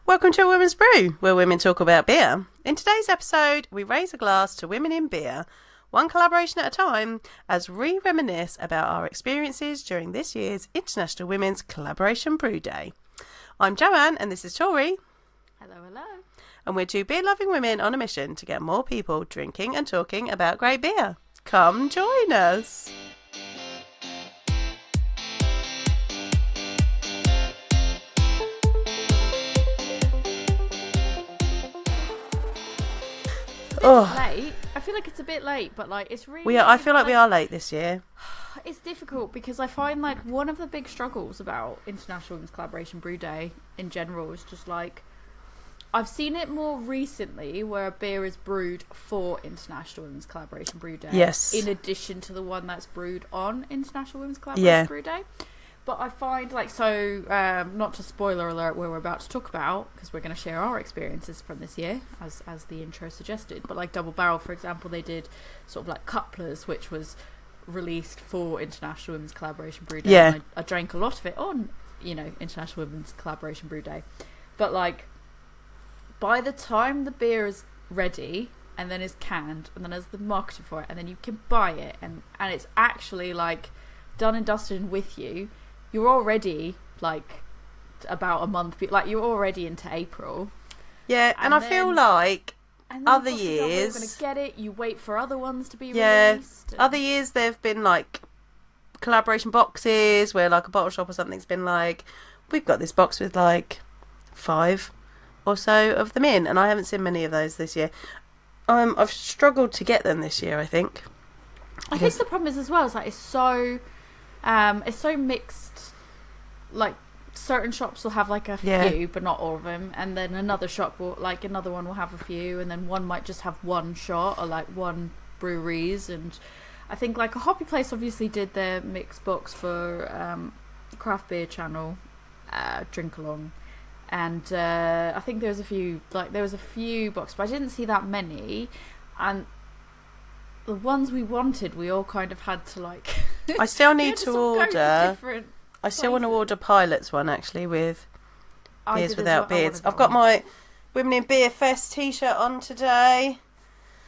Welcome to A Women's Brew, where women talk about beer. In today's episode, we raise a glass to women in beer, one collaboration at a time, as we reminisce about our experiences during this year's International Women's Collaboration Brew Day. I'm Joanne, and this is Tori. Hello, hello. And we're two beer-loving women on a mission to get more people drinking and talking about great beer. Come join us. Late. I feel like it's a bit late, but like it's really. I feel like we are late this year. It's difficult because I find like one of the big struggles about International Women's Collaboration Brew Day in general is just like I've seen it more recently where a beer is brewed for International Women's Collaboration Brew Day. Yes. In addition to the one that's brewed on International Women's Collaboration Brew Day. But I find like not to spoiler alert where we're about to talk about, because we're going to share our experiences from this year as the intro suggested, but like Double Barrel, for example, they did sort of like Couplers, which was released for International Women's Collaboration Brew Day. Yeah. And I drank a lot of it on, International Women's Collaboration Brew Day. But like by the time the beer is ready and then is canned and then there's the marketing for it and then you can buy it and it's actually like done and dusted and with you, you're already like about a month, like you're already into April. Yeah, and I feel like other years you're going to get it, you wait for other ones to be released. Other years there've been like collaboration boxes where like a bottle shop or something's been like, we've got this box with like 5 or so of them in, and I haven't seen many of those this year. I've struggled to get them this year, I think. I think the problem is as well is like it's so mixed. Like certain shops will have like a few, but not all of them, and then another one will have a few, and then one might just have one shot or like one breweries. And I think like a Hoppy Place obviously did their mixed box for Craft Beer Channel Drink Along, and I think there was a few boxes, but I didn't see that many, and the ones we wanted we all kind of had to like I still need to order. I still want to order Pilot's one actually with Beers Without Beards. I've got my Women in Beer Fest t-shirt on today.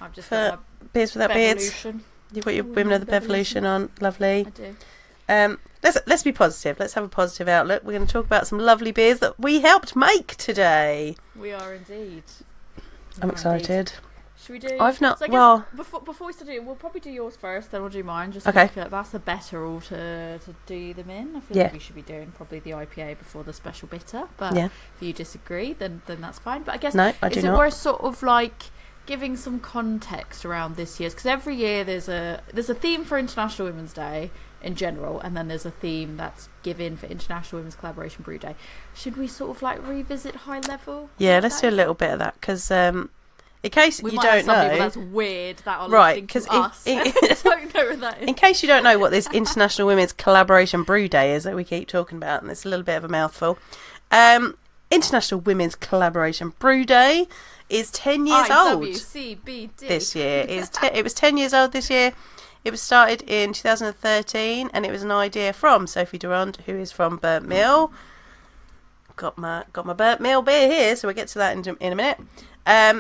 I've just got Beers Without Beards. You've got your Women of the Bevolution on. Lovely. I do. Let's be positive. Let's have a positive outlook. We're going to talk about some lovely beers that we helped make today. We are indeed. I'm excited. Should we do? I've not. So before we start doing, we'll probably do yours first, then we'll do mine. Just okay. I feel like that's a better order to do them in. I feel like we should be doing probably the IPA before the special bitter. But if you disagree, then that's fine. But I guess no, I do not. Is it worth sort of like giving some context around this year's? Because every year there's a theme for International Women's Day in general, and then there's a theme that's given for International Women's Collaboration Brew Day. Should we sort of like revisit high level? Yeah, let's do a little bit of that because. In case you don't know, that's weird. That are right? Because don't know what that is. In case you don't know what this International Women's Collaboration Brew Day is that we keep talking about, and it's a little bit of a mouthful. International Women's Collaboration Brew Day is 10 years old. IWCBD this year. It was 10 years old this year. It was started in 2013, and it was an idea from Sophie De Ronde, who is from Burnt Mill. Got my Burnt Mill beer here, so we'll get to that in a minute.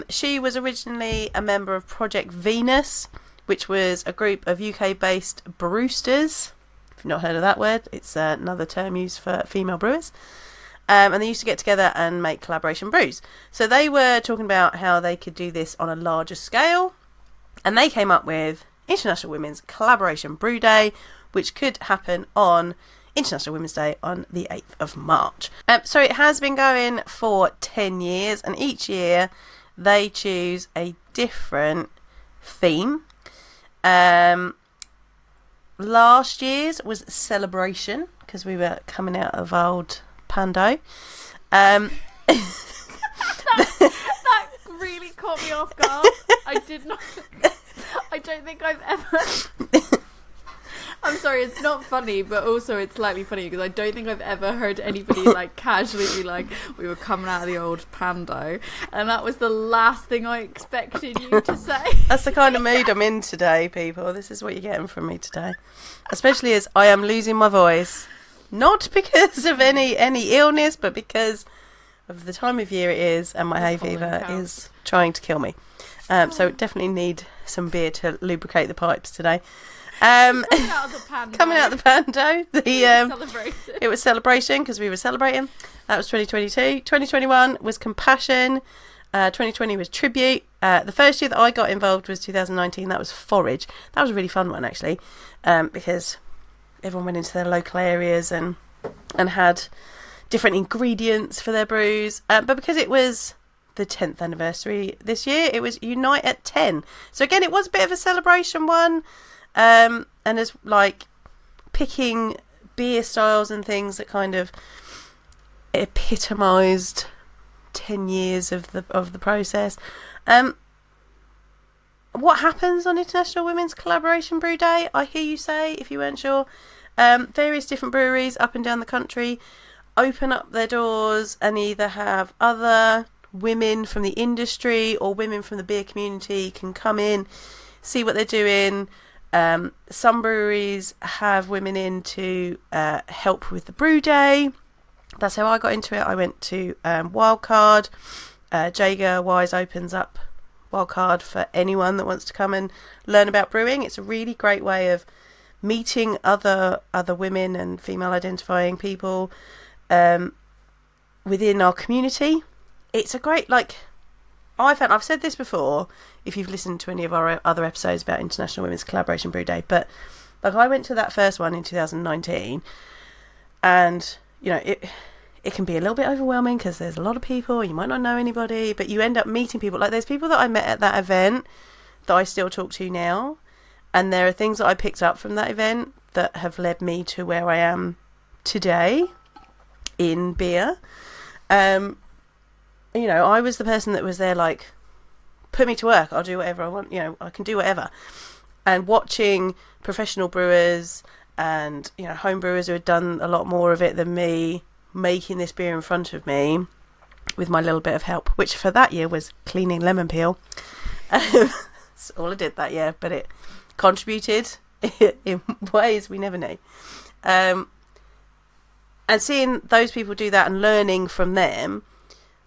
She was originally a member of Project Venus, which was a group of UK-based brewsters. If you've not heard of that word, it's another term used for female brewers. And they used to get together and make collaboration brews. So they were talking about how they could do this on a larger scale. And they came up with International Women's Collaboration Brew Day, which could happen on International Women's Day on the 8th of March. So it has been going for 10 years, and each year they choose a different theme. Last year's was celebration, because we were coming out of old Pando. That really caught me off guard. I don't think I've ever... I'm sorry, it's not funny, but also it's slightly funny because I don't think I've ever heard anybody like casually be like, we were coming out of the old Pando, and that was the last thing I expected you to say. That's the kind of mood I'm in today, people. This is what you're getting from me today. Especially as I am losing my voice. Not because of any illness, but because of the time of year it is, and my hay fever is trying to kill me. So definitely need some beer to lubricate the pipes today. Coming out of the pando. It was celebration because we were celebrating. That was 2022. 2021 was compassion. 2020 was tribute. The first year that I got involved was 2019. That was forage. That was a really fun one actually, because everyone went into their local areas and had different ingredients for their brews. But because it was the 10th anniversary this year, it was Unite at 10. So again, it was a bit of a celebration one. And as like picking beer styles and things that kind of epitomised 10 years of the process. What happens on International Women's Collaboration Brew Day? I hear you say, if you weren't sure, various different breweries up and down the country open up their doors and either have other women from the industry or women from the beer community can come in, see what they're doing. Some breweries have women in to help with the brew day. That's how I got into it. I went to Wildcard. Jaeger Wise opens up Wildcard for anyone that wants to come and learn about brewing. It's a really great way of meeting other women and female identifying people within our community. It's a great, like, I've said this before if you've listened to any of our other episodes about International Women's Collaboration Brew Day, but like I went to that first one in 2019 and you know it can be a little bit overwhelming because there's a lot of people, you might not know anybody, but you end up meeting people. Like there's people that I met at that event that I still talk to now, and there are things that I picked up from that event that have led me to where I am today in beer. You know, I was the person that was there like, put me to work, I'll do whatever I want, you know, I can do whatever. And watching professional brewers and, you know, home brewers who had done a lot more of it than me, making this beer in front of me with my little bit of help, which for that year was cleaning lemon peel. That's all I did that year, but it contributed in ways we never knew. And seeing those people do that and learning from them,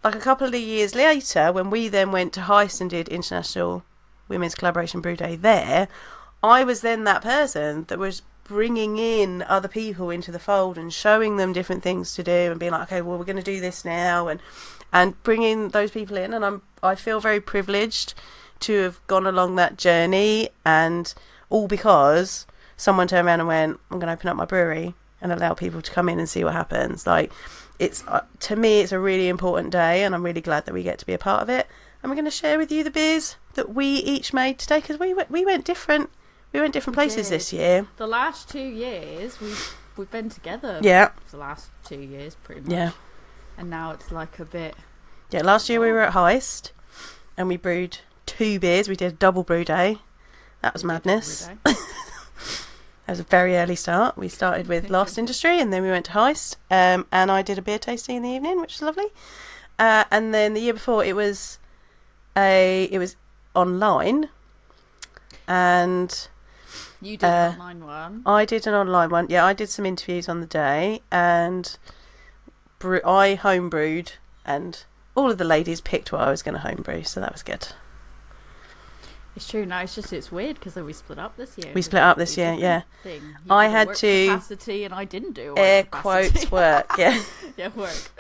like a couple of years later, when we then went to Heist and did International Women's Collaboration Brew Day there, I was then that person that was bringing in other people into the fold and showing them different things to do and being like, okay, well, we're going to do this now, and bringing those people in. And I feel very privileged to have gone along that journey, and all because someone turned around and went, I'm going to open up my brewery and allow people to come in and see what happens. Like, it's to me, it's a really important day, and I'm really glad that we get to be a part of it. And we're going to share with you the beers that we each made today, because we went different places this year. The last 2 years we've been together. Yeah. For the last 2 years, pretty much. Yeah. And now it's like a bit. Yeah. Last year we were at Heist, and we brewed 2 beers. We did a double brew day. That was madness. That was a very early start. We started with Last Industry, and then we went to Heist, and I did a beer tasting in the evening, which was lovely. And then the year before, it was online, and you did an online one. I did an online one. Yeah, I did some interviews on the day, and I homebrewed, and all of the ladies picked what I was going to homebrew, so that was good. It's true. No, it's weird because we split up this year. We split up this year, yeah. I had to capacity, and I didn't do air quotes work. Yeah, yeah, work.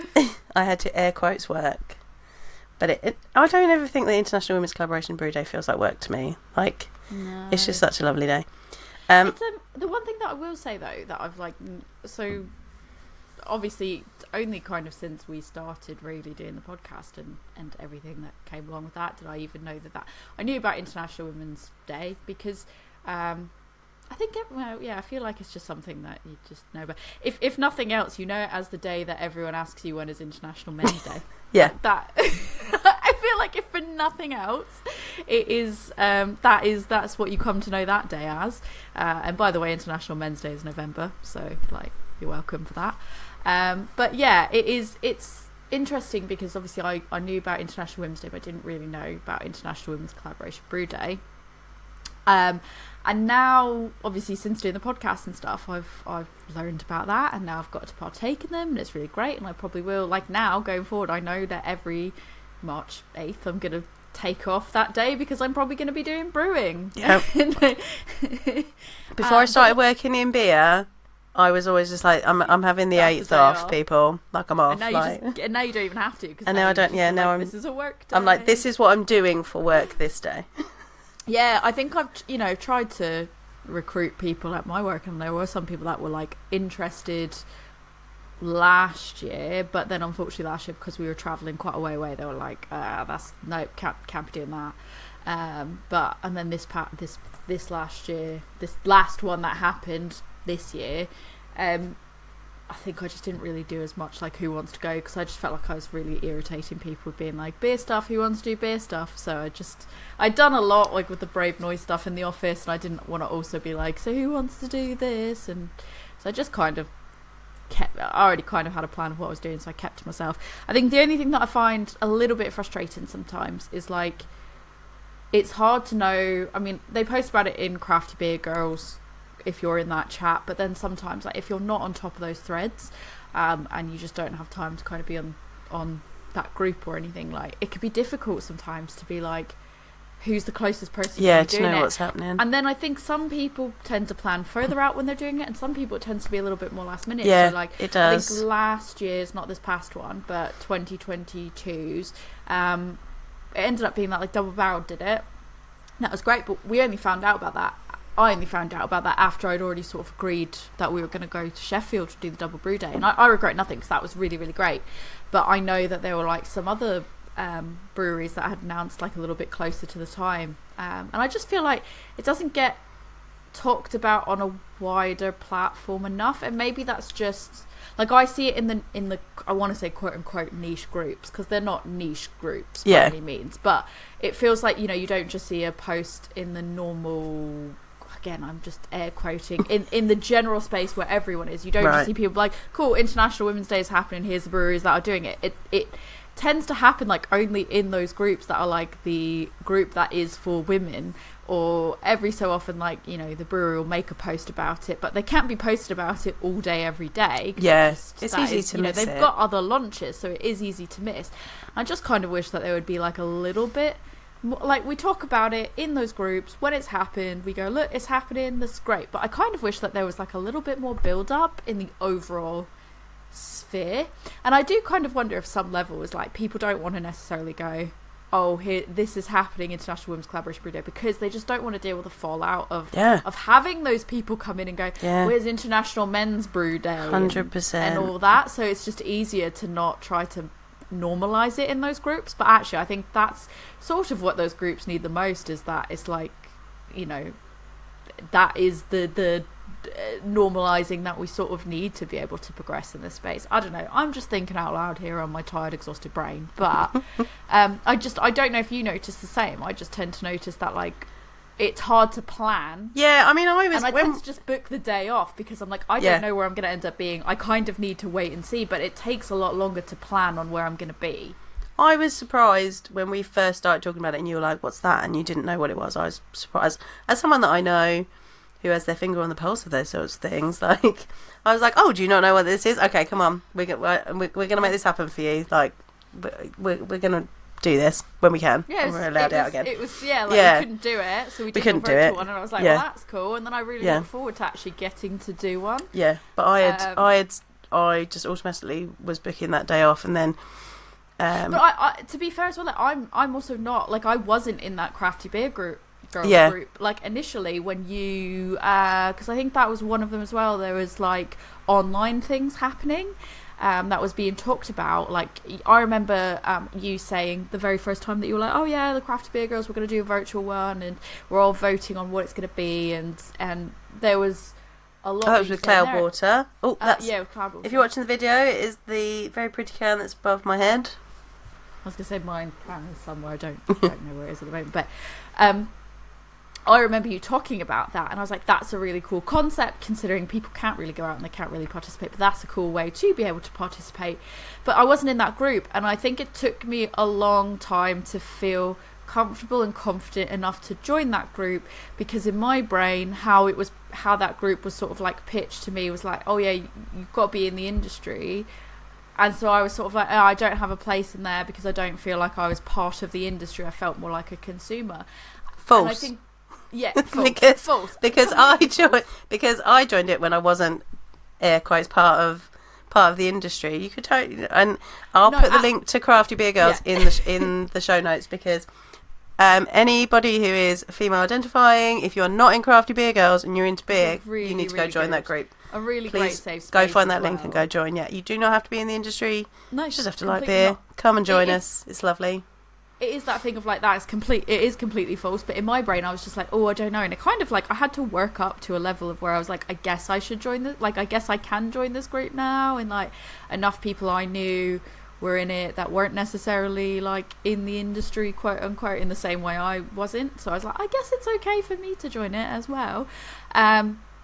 I had to air quotes work, but I don't ever think the International Women's Collaboration Brew Day feels like work to me. Like, no. It's just such a lovely day. The one thing that I will say though, that I've like, so obviously only kind of since we started really doing the podcast and everything that came along with that did I even know that I knew about International Women's Day, because I think I feel like it's just something that you just know. But if nothing else, you know it as the day that everyone asks you when is International Men's Day. Yeah, that I feel like if for nothing else, it is that's what you come to know that day as. And by the way, International Men's Day is November, so like you're welcome for that. But yeah, it's interesting because obviously I knew about International Women's Day, but I didn't really know about International Women's Collaboration Brew Day. And now, obviously, since doing the podcast and stuff, I've learned about that, and now I've got to partake in them, and it's really great. And I probably will, like, now going forward, I know that every March 8th I'm gonna take off that day because I'm probably going to be doing brewing. Yep. Before I started working in beer, I was always just like, I'm having the 8th off, people. Like, I'm off. And now you don't even have to. And now I don't. Yeah, now this is a work day. I'm like, this is what I'm doing for work this day. Yeah, I think I've tried to recruit people at my work, and there were some people that were like interested last year, but then unfortunately last year, because we were traveling quite a way away, they were like, that's nope, can't be doing that. And then this last year, this last one that happened this year, I think I just didn't really do as much like Who Wants to Go, because I just felt like I was really irritating people with being like, beer stuff, who wants to do beer stuff? So I'd done a lot like with the Brave Noise stuff in the office, and I didn't want to also be like, so who wants to do this? And so I just kind of I already kind of had a plan of what I was doing, so I kept to myself. I think the only thing that I find a little bit frustrating sometimes is like, it's hard to know. I mean, they post about it in Crafty Beer Girls if you're in that chat, but then sometimes, like, if you're not on top of those threads, and you just don't have time to kind of be on that group or anything, like, it could be difficult sometimes to be like, who's the closest person to know what's happening. And then I think some people tend to plan further out when they're doing it, and some people it tends to be a little bit more last minute. Yeah, so like, it does. I think last year's, not this past one, but 2022's, it ended up being that like Double Barrel did it. That was great, but we only found out about that. I only found out about that after I'd already sort of agreed that we were going to go to Sheffield to do the Double Brew Day, and I regret nothing because that was really, really great. But I know that there were like some other breweries that had announced like a little bit closer to the time, and I just feel like it doesn't get talked about on a wider platform enough, and maybe that's just like, I see it in the I want to say quote unquote niche groups, because they're not niche groups by any means, but it feels like, you don't just see a post in the it again, I'm just air quoting, in the general space where everyone is. You don't just see people like, cool, International Women's Day is happening, here's the breweries that are doing it. It tends to happen like only in those groups that are like the group that is for women, or every so often, like, the brewery will make a post about it, but they can't be posted about it all day every day. Yes, it's easy to miss. They've got other launches, so it is easy to miss. I just kind of wish that there would be like a little bit more, like, we talk about it in those groups when it's happened, we go, look, it's happening, that's great. But I kind of wish that there was like a little bit more build up in the overall sphere. And I do kind of wonder if some level is like, people don't want to necessarily go, oh, here, this is happening, International Women's Collaboration Brew Day, because they just don't want to deal with the fallout of having those people come in and go, where's International Men's Brew Day? 100%. And all that. So it's just easier to not try to normalize it in those groups. But actually, I think that's sort of what those groups need the most, is that it's like, that is the normalizing that we sort of need to be able to progress in this space. I don't know, I'm just thinking out loud here on my tired, exhausted brain, but I don't know if you notice the same. I just tend to notice that, like, it's hard to plan. Yeah, I mean, I tend to just book the day off because I'm like, I don't know where I'm going to end up being. I kind of need to wait and see, but it takes a lot longer to plan on where I'm going to be. I was surprised when we first started talking about it and you were like, what's that? And you didn't know what it was. I was surprised. As someone that I know who has their finger on the pulse of those sorts of things, like, I was like, oh, do you not know what this is? Okay, come on, we're going to make this happen for you. Like, we're going to do this when we can. Yeah, we're allowed out again. It was, we couldn't do it, so we did a virtual one, and I was like, well, that's cool. And then I really look forward to actually getting to do one. Yeah, but I just automatically was booking that day off, and then. But I, to be fair as well, like, I'm also not, like, I wasn't in that Crafty Beer group. Group, like, initially when you because I think that was one of them as well. There was like online things happening that was being talked about. Like, I remember you saying the very first time that you were like, oh yeah, the Crafty Beer Girls, we're going to do a virtual one, and we're all voting on what it's going to be, and there was a lot. That was with Cloudwater. Oh, that's with Cloudwater. If you're watching the video, it is the very pretty can that's above my head. I was going to say mine is somewhere. I don't know where it is at the moment, but I remember you talking about that, and I was like, that's a really cool concept, considering people can't really go out and they can't really participate, but that's a cool way to be able to participate. But I wasn't in that group, and I think it took me a long time to feel comfortable and confident enough to join that group, because in my brain how that group was sort of like pitched to me was like, oh yeah, you've got to be in the industry. And so I was sort of like, oh, I don't have a place in there because I don't feel like I was part of the industry. I felt more like a consumer. False. And I think, yeah, false. Because I joined it when I wasn't, air quotes, part of the industry. You could totally, and I'll put the link to Crafty Beer Girls in the show notes, because anybody who is female identifying, if you're not in Crafty Beer Girls and you're into beer, really, you need to go join that group. A really great safe space. Go find that link and go join. Yeah, you do not have to be in the industry. No, you just have to like beer. Come and join us. It's lovely. It is that thing of like that. It is completely false. But in my brain, I was just like, oh, I don't know. And it kind of like I had to work up to a level of where I was like, I guess I should join this. Like, I guess I can join this group now. And like enough people I knew were in it that weren't necessarily like in the industry, quote unquote, in the same way I wasn't. So I was like, I guess it's okay for me to join it as well.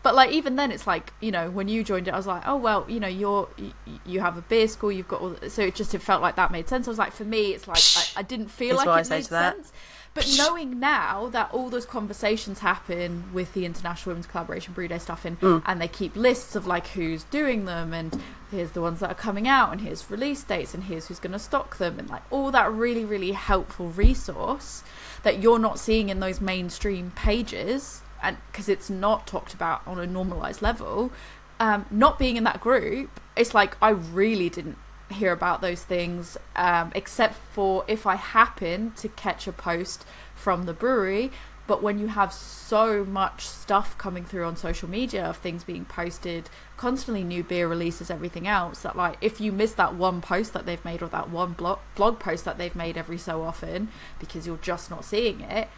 But like even then, it's like, you know, when you joined it, I was like, oh well, you know, you have a beer school, you've got all so it felt like that made sense. I was like, for me, it's like I didn't feel like it made sense. But knowing now that all those conversations happen with the International Women's Collaboration Brew Day stuff, and they keep lists of like who's doing them, and here's the ones that are coming out, and here's release dates, and here's who's going to stock them, and like all that really, really helpful resource that you're not seeing in those mainstream pages, and because it's not talked about on a normalized level, not being in that group, it's like I really didn't hear about those things, except for if I happen to catch a post from the brewery. But when you have so much stuff coming through on social media of things being posted constantly, new beer releases, everything else, that like if you miss that one post that they've made, or that one blog post that they've made every so often, because you're just not seeing it,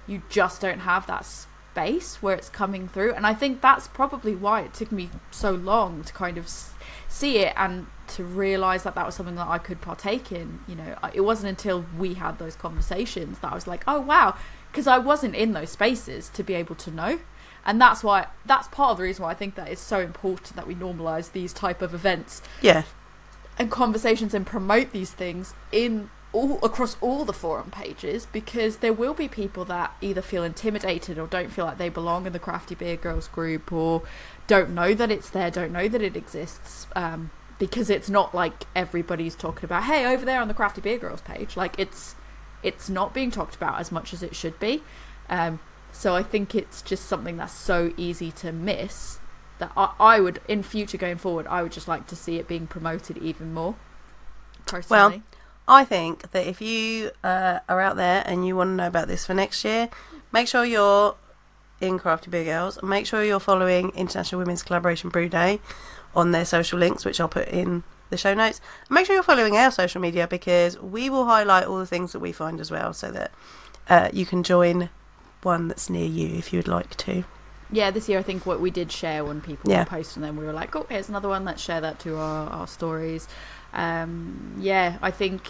you just don't have that space where it's coming through. And I think that's probably why it took me so long to kind of see it and to realize that was something that I could partake in. You know, it wasn't until we had those conversations that I was like, oh wow, because I wasn't in those spaces to be able to know. And that's part of the reason why I think that it's so important that we normalize these type of events, and conversations, and promote these things across all the forum pages, because there will be people that either feel intimidated or don't feel like they belong in the Crafty Beer Girls group, or don't know that it's there, don't know that it exists, because it's not like everybody's talking about, hey, over there on the Crafty Beer Girls page, like it's not being talked about as much as it should be. So I think it's just something that's so easy to miss, that I would, in future going forward, I would just like to see it being promoted even more, personally. Well, I think that if you are out there and you want to know about this for next year, make sure you're in Crafty Beer Girls. Make sure you're following International Women's Collaboration Brew Day on their social links, which I'll put in the show notes. And make sure you're following our social media, because we will highlight all the things that we find as well, so that you can join one that's near you if you would like to. Yeah, this year I think what we did share when people were posting them, we were like, oh, here's another one, let's share that to our stories. I think,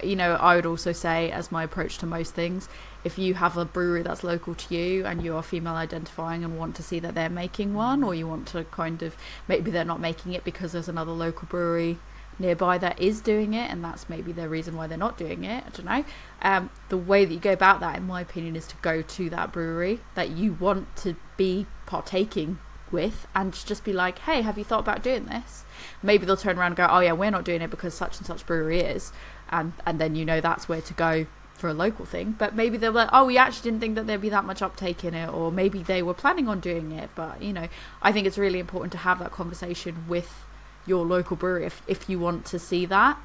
you know, I would also say, as my approach to most things, if you have a brewery that's local to you and you are female identifying and want to see that they're making one, or you want to kind of, maybe they're not making it because there's another local brewery nearby that is doing it, and that's maybe their reason why they're not doing it, I don't know. The way that you go about that, in my opinion, is to go to that brewery that you want to be partaking with, and just be like, hey, have you thought about doing this? Maybe they'll turn around and go, oh yeah, we're not doing it because such and such brewery is, and then you know that's where to go for a local thing. But maybe they're like, oh, we actually didn't think that there'd be that much uptake in it, or maybe they were planning on doing it. But you know, I think it's really important to have that conversation with your local brewery if you want to see that,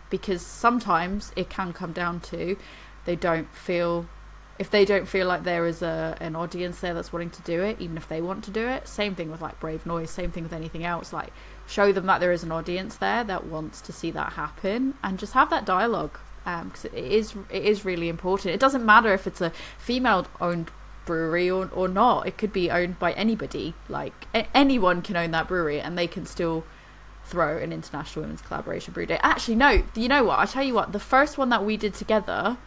because sometimes it can come down to if they don't feel like there is an audience there that's wanting to do it, even if they want to do it. Same thing with like Brave Noise, same thing with anything else. Like, show them that there is an audience there that wants to see that happen, and just have that dialogue, because it is really important. It doesn't matter if it's a female owned brewery or not. It could be owned by anybody. Like anyone can own that brewery, and they can still throw an International Women's Collaboration Brew Day. Actually, no, you know what, I tell you what, the first one that we did together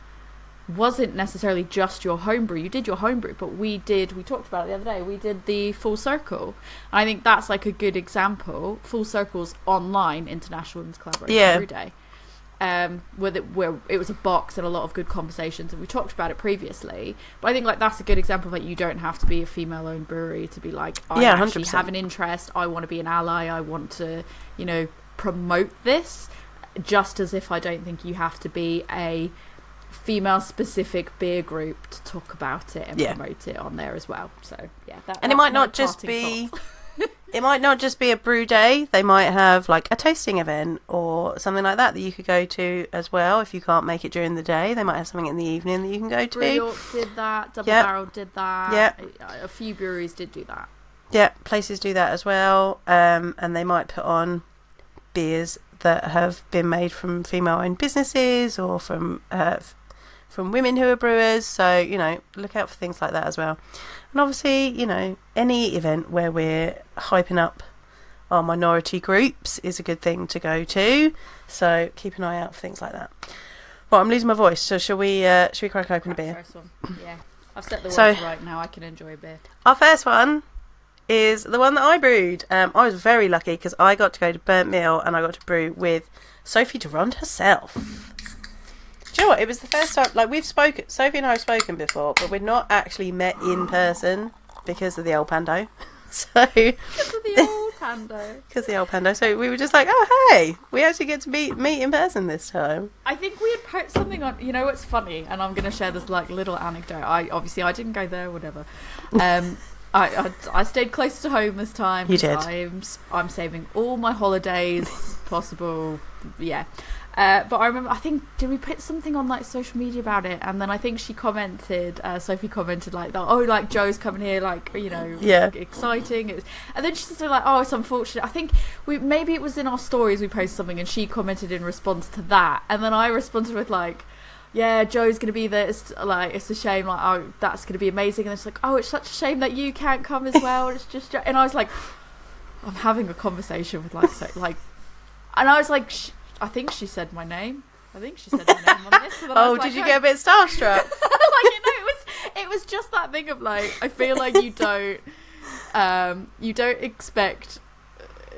wasn't necessarily just your homebrew. You did your homebrew, but we talked about it the other day, we did the Full Circle. And I think that's like a good example. Full Circle's online International Women's Collaboration Brew Day. where it was a box and a lot of good conversations, and we talked about it previously. But I think like that's a good example of like, you don't have to be a female-owned brewery to be like, I actually 100%. have an interest, I want to be an ally, I want to, you know, promote this. Just as if I don't think you have to be a female-specific beer group to talk about it and promote it on there as well. So yeah, and it might not just be. It might not just be a brew day. They might have like a tasting event or something like that you could go to as well. If you can't make it during the day, they might have something in the evening that you can go to. Brew York did that. Double Barrel did that. Yeah, a few breweries did do that. Yeah, places do that as well. And they might put on beers that have been made from female-owned businesses or from women who are brewers. So, you know, look out for things like that as well. And obviously, you know, any event where we're hyping up our minority groups is a good thing to go to. So keep an eye out for things like that. Well, I'm losing my voice, so shall we crack open a beer? First one. Yeah, I've set the words right now. I can enjoy a beer. Our first one is the one that I brewed. I was very lucky because I got to go to Burnt Mill and I got to brew with Sophie De Ronde herself. Do you know what? It was the first time, like, Sophie and I have spoken before, but we'd not actually met in person because of the old Pando. So, because of the old Pando. Because of the old Pando. So we were just like, oh, hey, we actually get to meet in person this time. I think we had put something on, you know what's funny? And I'm going to share this, like, little anecdote. I didn't go there, whatever. I stayed close to home this time. You did. I'm saving all my holidays possible. Yeah. But I remember, I think, did we put something on like social media about it? And then I think Sophie commented like that, oh, like Joe's coming here, like, you know, exciting. And then she's like, oh, it's unfortunate. I think maybe it was in our stories we posted something and she commented in response to that. And then I responded with like, yeah, Joe's going to be there. It's a shame. Like, oh, that's going to be amazing. And then she's like, oh, it's such a shame that you can't come as well. It's just, and I was like, I'm having a conversation with and I was like, I think she said my name. On this. And then I was did you get a bit starstruck? It was just that thing of like, I feel like you don't expect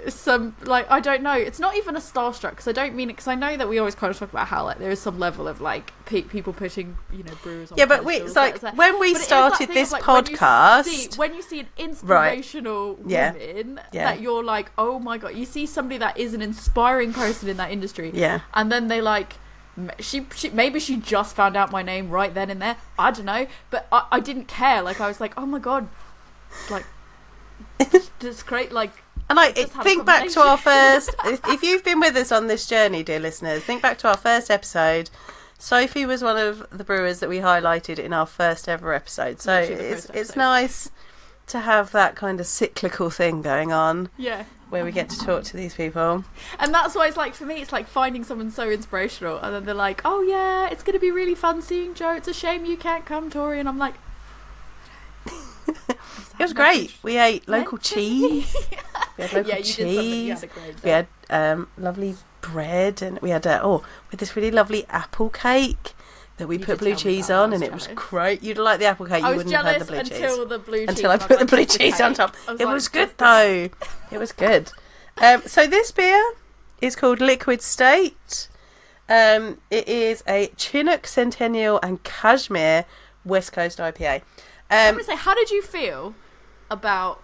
some, like, I don't know, it's not even a starstruck, because I don't mean it, because I know that we always kind of talk about how like there is some level of like people putting, you know, brewers on but it's like when we started this podcast, when you see an inspirational woman that you're like, oh my god, you see somebody that is an inspiring person in that industry, and then they like, she maybe she just found out my name right then and there, I don't know, but I didn't care, like I was like, oh my god, like it's great, like. And think back to our first, if you've been with us on this journey, dear listeners, think back to our first episode. Sophie was one of the brewers that we highlighted in our first ever episode. So it's nice to have that kind of cyclical thing going on. Yeah. Where we get to talk to these people. And that's why it's like, for me, it's like finding someone so inspirational. And then they're like, oh yeah, it's going to be really fun seeing Joe. It's a shame you can't come, Tori. And I'm like... It was great. We ate local cheese. We had local cheese. We had lovely bread, and we had with this really lovely apple cake that we put blue cheese on, and it was great. You'd like the apple cake, you wouldn't have had the blue cheese. Until I put the blue cheese on top. It was good though. It was good. So this beer is called Liquid State. It is a Chinook Centennial and Cashmere West Coast IPA. I'm going to say, how did you feel about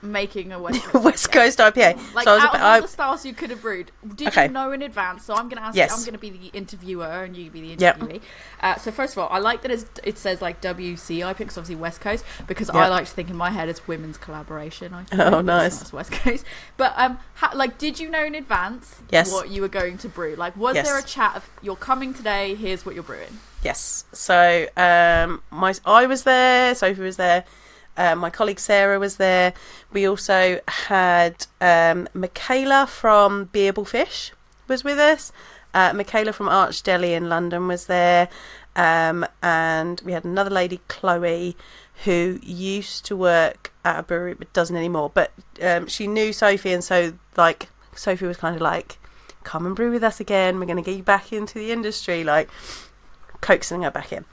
making a West Coast IPA? Like, so out of all the styles you could have brewed, did you know in advance? So I'm going to ask you, I'm going to be the interviewer and you be the interviewee. So first of all, I like that it says like WCI, because obviously West Coast, because I like to think in my head it's women's collaboration. Nice. That's West Coast. But did you know in advance what you were going to brew? Like, was there a chat of, you're coming today, here's what you're brewing? Yes. So I was there, Sophie was there, my colleague Sarah was there. We also had Michaela from Beerable Fish was with us. Michaela from Arch Deli in London was there. And we had another lady, Chloe, who used to work at a brewery but doesn't anymore. But she knew Sophie, and so like Sophie was kind of like, come and brew with us again. We're going to get you back into the industry, like coaxing her back in.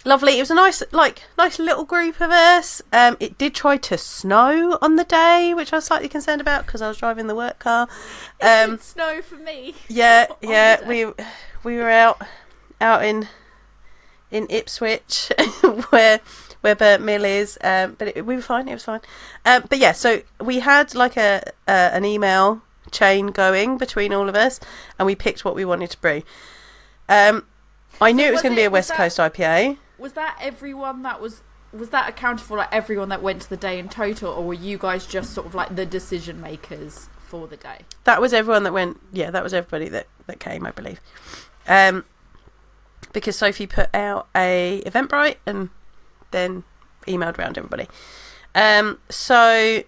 Lovely. It was a nice little group of us. It did try to snow on the day, which I was slightly concerned about because I was driving the work car. It did snow for me. Yeah. We were out in Ipswich where Burnt Mill is, but we were fine. It was fine. But yeah, so we had like an email chain going between all of us, and we picked what we wanted to brew. I knew it was going to be a West Coast IPA. Was that everyone that was that accounted for, like everyone that went to the day in total, or were you guys just sort of like the decision makers for the day? That was everyone that went. Yeah, that was everybody that came, I believe. Because Sophie put out a Eventbrite and then emailed around everybody. So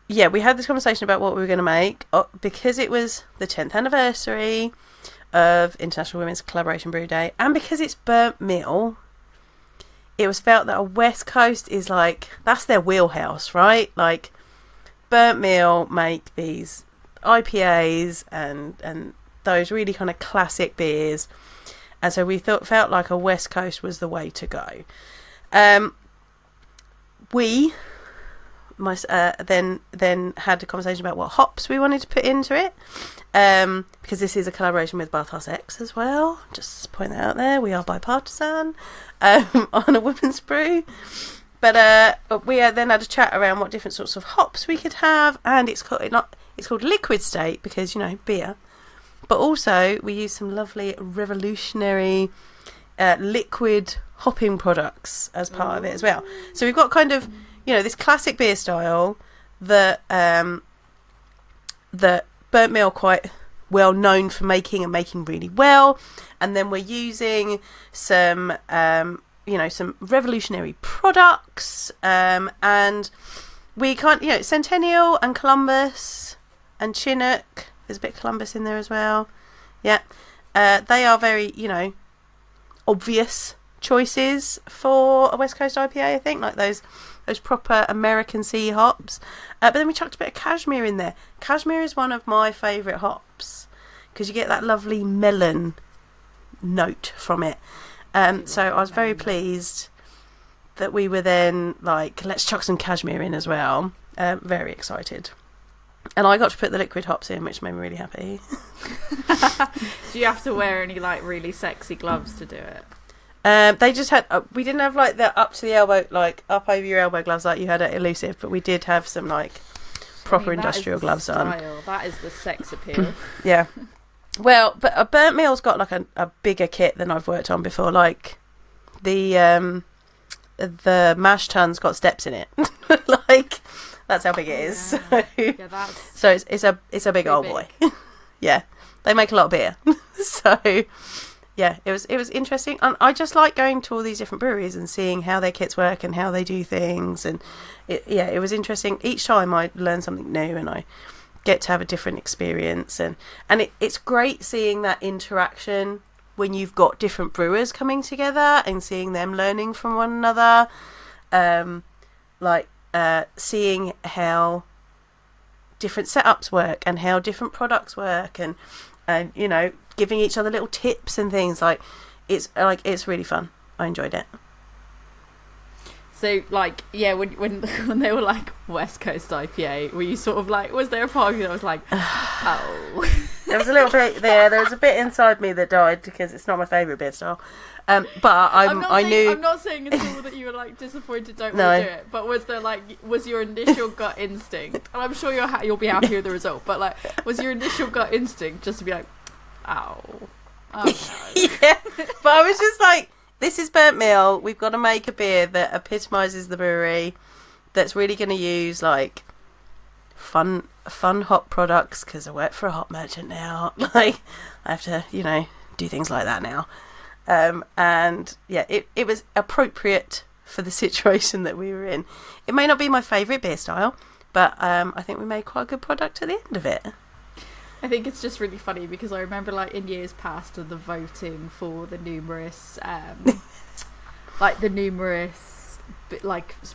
yeah, we had this conversation about what we were going to make because it was the 10th anniversary of International Women's Collaboration Brew Day, and because it's Burnt Mill, it was felt that a West Coast is like, that's their wheelhouse, right? Like, Burnt Mill make these IPAs and those really kind of classic beers, and so we felt like a West Coast was the way to go. We then had a conversation about what hops we wanted to put into it, because this is a collaboration with Bathhouse X as well. Just point that out there. We are bipartisan on a women's brew. But we then had a chat around what different sorts of hops we could have, and it's called Liquid State because, you know, beer. But also we use some lovely revolutionary liquid hopping products as part of it as well. So we've got kind of, you know, this classic beer style that Burnt Mill quite well known for making really well, and then we're using some some revolutionary products, and we can't, you know, Centennial and Columbus and Chinook. There's a bit of Columbus in there as well. Yeah, they are very, you know, obvious choices for a West Coast IPA. I think like those proper American sea hops, but then we chucked a bit of cashmere in there. Cashmere is one of my favourite hops because you get that lovely melon note from it. So I was very pleased that we were then like, let's chuck some cashmere in as well. Very excited. And I got to put the liquid hops in, which made me really happy. Do you have to wear any like really sexy gloves to do it? They just had, we didn't have like the up to the elbow, like up over your elbow gloves like you had at Elusive, but we did have some like proper industrial gloves on. That is the sex appeal. Yeah. Well, but a Burnt Mill's got like a bigger kit than I've worked on before. Like the mash tun's got steps in it. Like that's how big it is. Yeah. So it's a big old boy. Yeah, they make a lot of beer. So yeah, it was interesting, and I just like going to all these different breweries and seeing how their kits work and how they do things, and it was interesting. Each time I learn something new, and I get to have a different experience, and it's great seeing that interaction when you've got different brewers coming together and seeing them learning from one another, seeing how different setups work and how different products work, and you know, giving each other little tips and things. It's really fun. I enjoyed it. So like, yeah, when they were like West Coast IPA, were you sort of like, was there a part of you that was like, oh? There was a little bit there. There was a bit inside me that died because it's not my favourite beer style. But I'm not saying at all that you were like disappointed, don't want to do it. But was your initial gut instinct? And I'm sure you'll be happy with the result. But like, was your initial gut instinct just to be like, ow? Oh no. Yeah. But I was just like, this is Burnt Mill. We've got to make a beer that epitomises the brewery, that's really going to use like fun hop products, because I work for a hop merchant now. Like, I have to, you know, do things like that now. And yeah, it was appropriate for the situation that we were in. It may not be my favourite beer style, but I think we made quite a good product at the end of it. I think it's just really funny because I remember like in years past of the voting for the numerous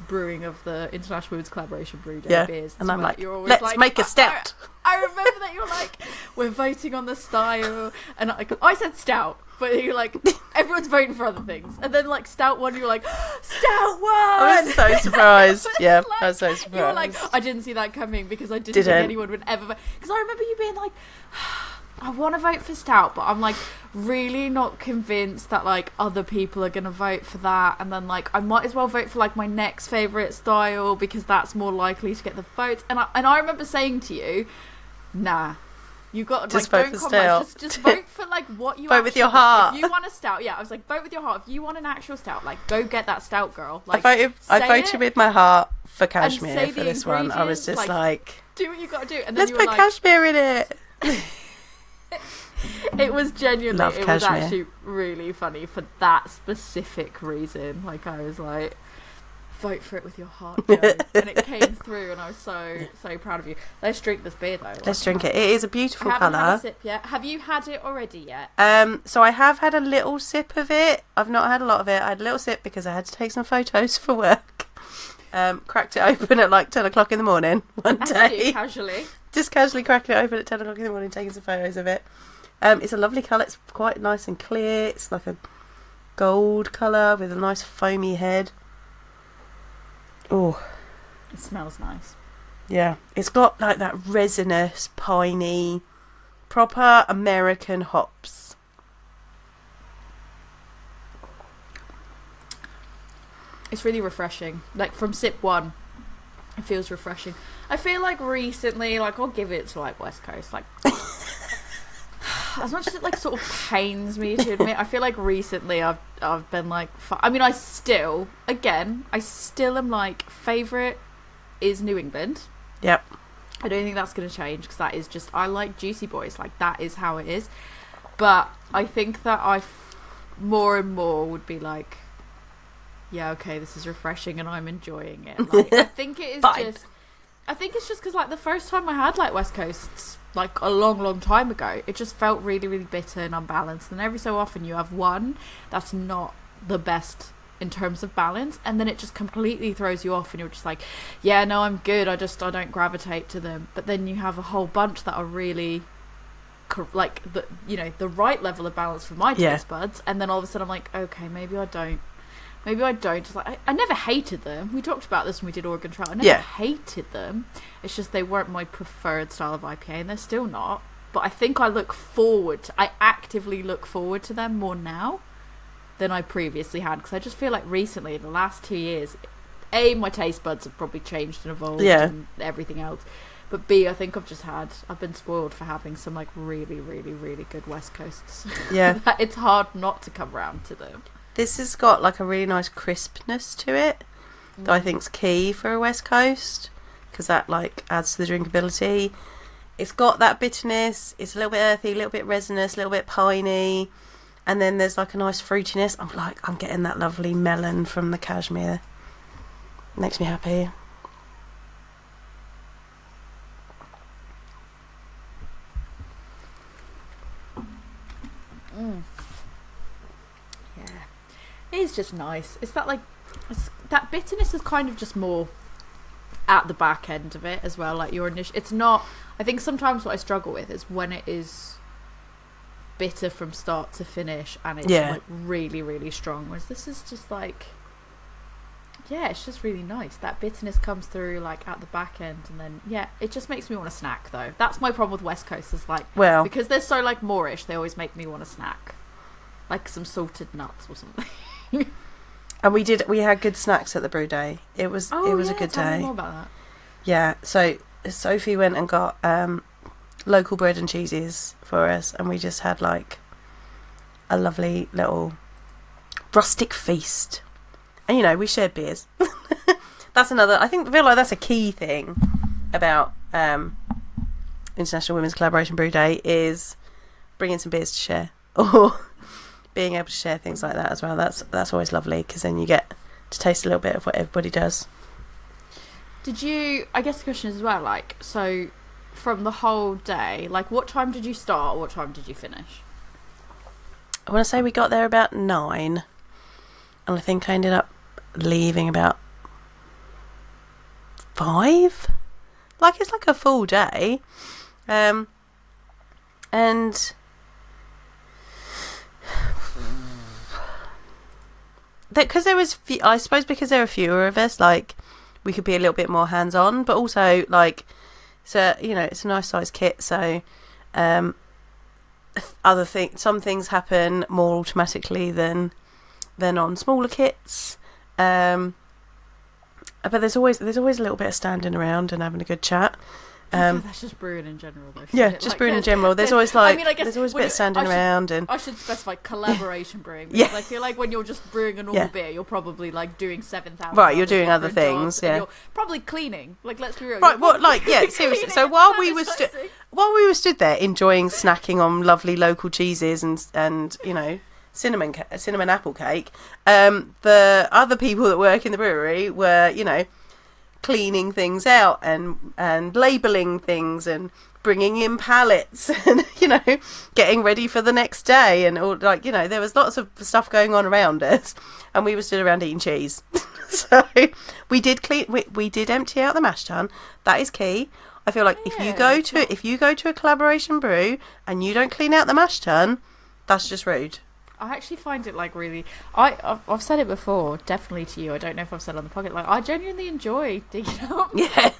brewing of the International Women's Collaboration Brew Day beers. And I'm like, let's make a stout. I remember that you're like, we're voting on the style, and I said stout, but you're like, everyone's voting for other things. And then, like, Stout won, you're like, Stout won! I was so surprised. Yeah, like, I was so surprised. You were like, I didn't see that coming because I didn't think anyone would ever vote. Because I remember you being like, I want to vote for Stout, but I'm, like, really not convinced that, like, other people are going to vote for that. And then, like, I might as well vote for, like, my next favourite style because that's more likely to get the votes. And I remember saying to you, nah. You got just like, vote don't for compromise. Stout. Just vote for like what you vote with your heart. If you want a Stout, yeah, I was like, vote with your heart. If you want an actual Stout, like, go get that Stout, girl. Like, I voted with my heart for cashmere for this one. I was just like, do what you got to do, and then let's you were put cashmere in it. It was genuinely, Love it cashmere. was actually really funny for that specific reason. Like, I was like, vote for it with your heart, Jo. And it came through, and I was so proud of you. Let's drink this beer though. Let's drink it. It is a beautiful I haven't colour. had a sip yet. Have you had it already yet? So I have had a little sip of it. I've not had a lot of it. I had a little sip because I had to take some photos for work. Cracked it open at like 10 o'clock in the morning one day. Casually. Just casually cracking it open at 10 o'clock in the morning, taking some photos of it. It's a lovely colour. It's quite nice and clear. It's like a gold colour with a nice foamy head. Oh, it smells nice. Yeah, it's got like that resinous, piney, proper American hops. It's really refreshing. Like, from sip one, it feels refreshing. I feel like recently, like, I'll give it to like West Coast, like, as much as it like sort of pains me to admit, I feel like recently I've been like, I mean, I still am like, favourite is New England. Yep. I don't think that's going to change because that is just, I like Juicy Boys, like, that is how it is. But I think that more and more would be like, yeah, okay, this is refreshing and I'm enjoying it. Like, I think it is I think it's just because, like, the first time I had, like, West Coasts, like, a long time ago, it just felt really, really bitter and unbalanced. And every so often you have one that's not the best in terms of balance, and then it just completely throws you off and you're just like, yeah, no, I'm good, I don't gravitate to them. But then you have a whole bunch that are really, like, the right level of balance for my taste buds, and then all of a sudden I'm like, okay, maybe I don't. Just like, I never hated them. We talked about this when we did Oregon Trail. I never hated them. It's just they weren't my preferred style of IPA, and they're still not. But I think I actively look forward to them more now than I previously had, because I just feel like recently, the last 2 years, A, my taste buds have probably changed and evolved and everything else. But B, I think I've been spoiled for having some, like, really, really, really good West Coasts. Yeah. It's hard not to come round to them. This has got like a really nice crispness to it that I think's key for a West Coast, because that like adds to the drinkability. It's got that bitterness. It's a little bit earthy, a little bit resinous, a little bit piney, and then there's like a nice fruitiness. I'm getting that lovely melon from the cashmere. Makes me happy. It's just nice. It's that, like, that bitterness is kind of just more at the back end of it as well. Like, your initial, it's not. I think sometimes what I struggle with is when it is bitter from start to finish and it's like really, really strong. Whereas this is just like, it's just really nice. That bitterness comes through like at the back end, and then it just makes me want to snack though. That's my problem with West Coast, is like, because they're so like moreish, they always make me want to snack, like some salted nuts or something. And we had good snacks at the brew day. It was a good tell day. Me more about that. Yeah, so Sophie went and got local bread and cheeses for us, and we just had like a lovely little rustic feast. And we shared beers. That's another. I feel like that's a key thing about International Women's Collaboration Brew Day, is bringing some beers to share, or being able to share things like that as well. That's always lovely, because then you get to taste a little bit of what everybody does. Did you? I guess the question is as well, like, so from the whole day, like, what time did you start? What time did you finish? I want to say we got there about 9, and I think I ended up leaving about 5. Like, it's like a full day, and because there was, I suppose because there were fewer of us, like we could be a little bit more hands on, but also like, so it's a nice size kit, so some things happen more automatically than on smaller kits. But there's always a little bit of standing around and having a good chat. That's just brewing in general, though. Yeah, just like, brewing in general. There's always there's always a bit of standing around, and I should specify collaboration brewing. Because I feel like when you're just brewing a normal beer, you're probably like doing 7,000. Right, you're doing other things. Yeah, you're probably cleaning. Like, let's be real. Right, seriously. So while we were stood there enjoying snacking on lovely local cheeses and cinnamon apple cake, the other people that work in the brewery were cleaning things out and labelling things and bringing in pallets and getting ready for the next day, and all, there was lots of stuff going on around us, and we were stood around eating cheese. So we did we did empty out the mash tun. That is key. I feel like if you go to a collaboration brew and you don't clean out the mash tun, that's just rude. I actually find it like really. I've said it before, definitely to you. I don't know if I've said it on the podcast. Like, I genuinely enjoy digging up. Yeah,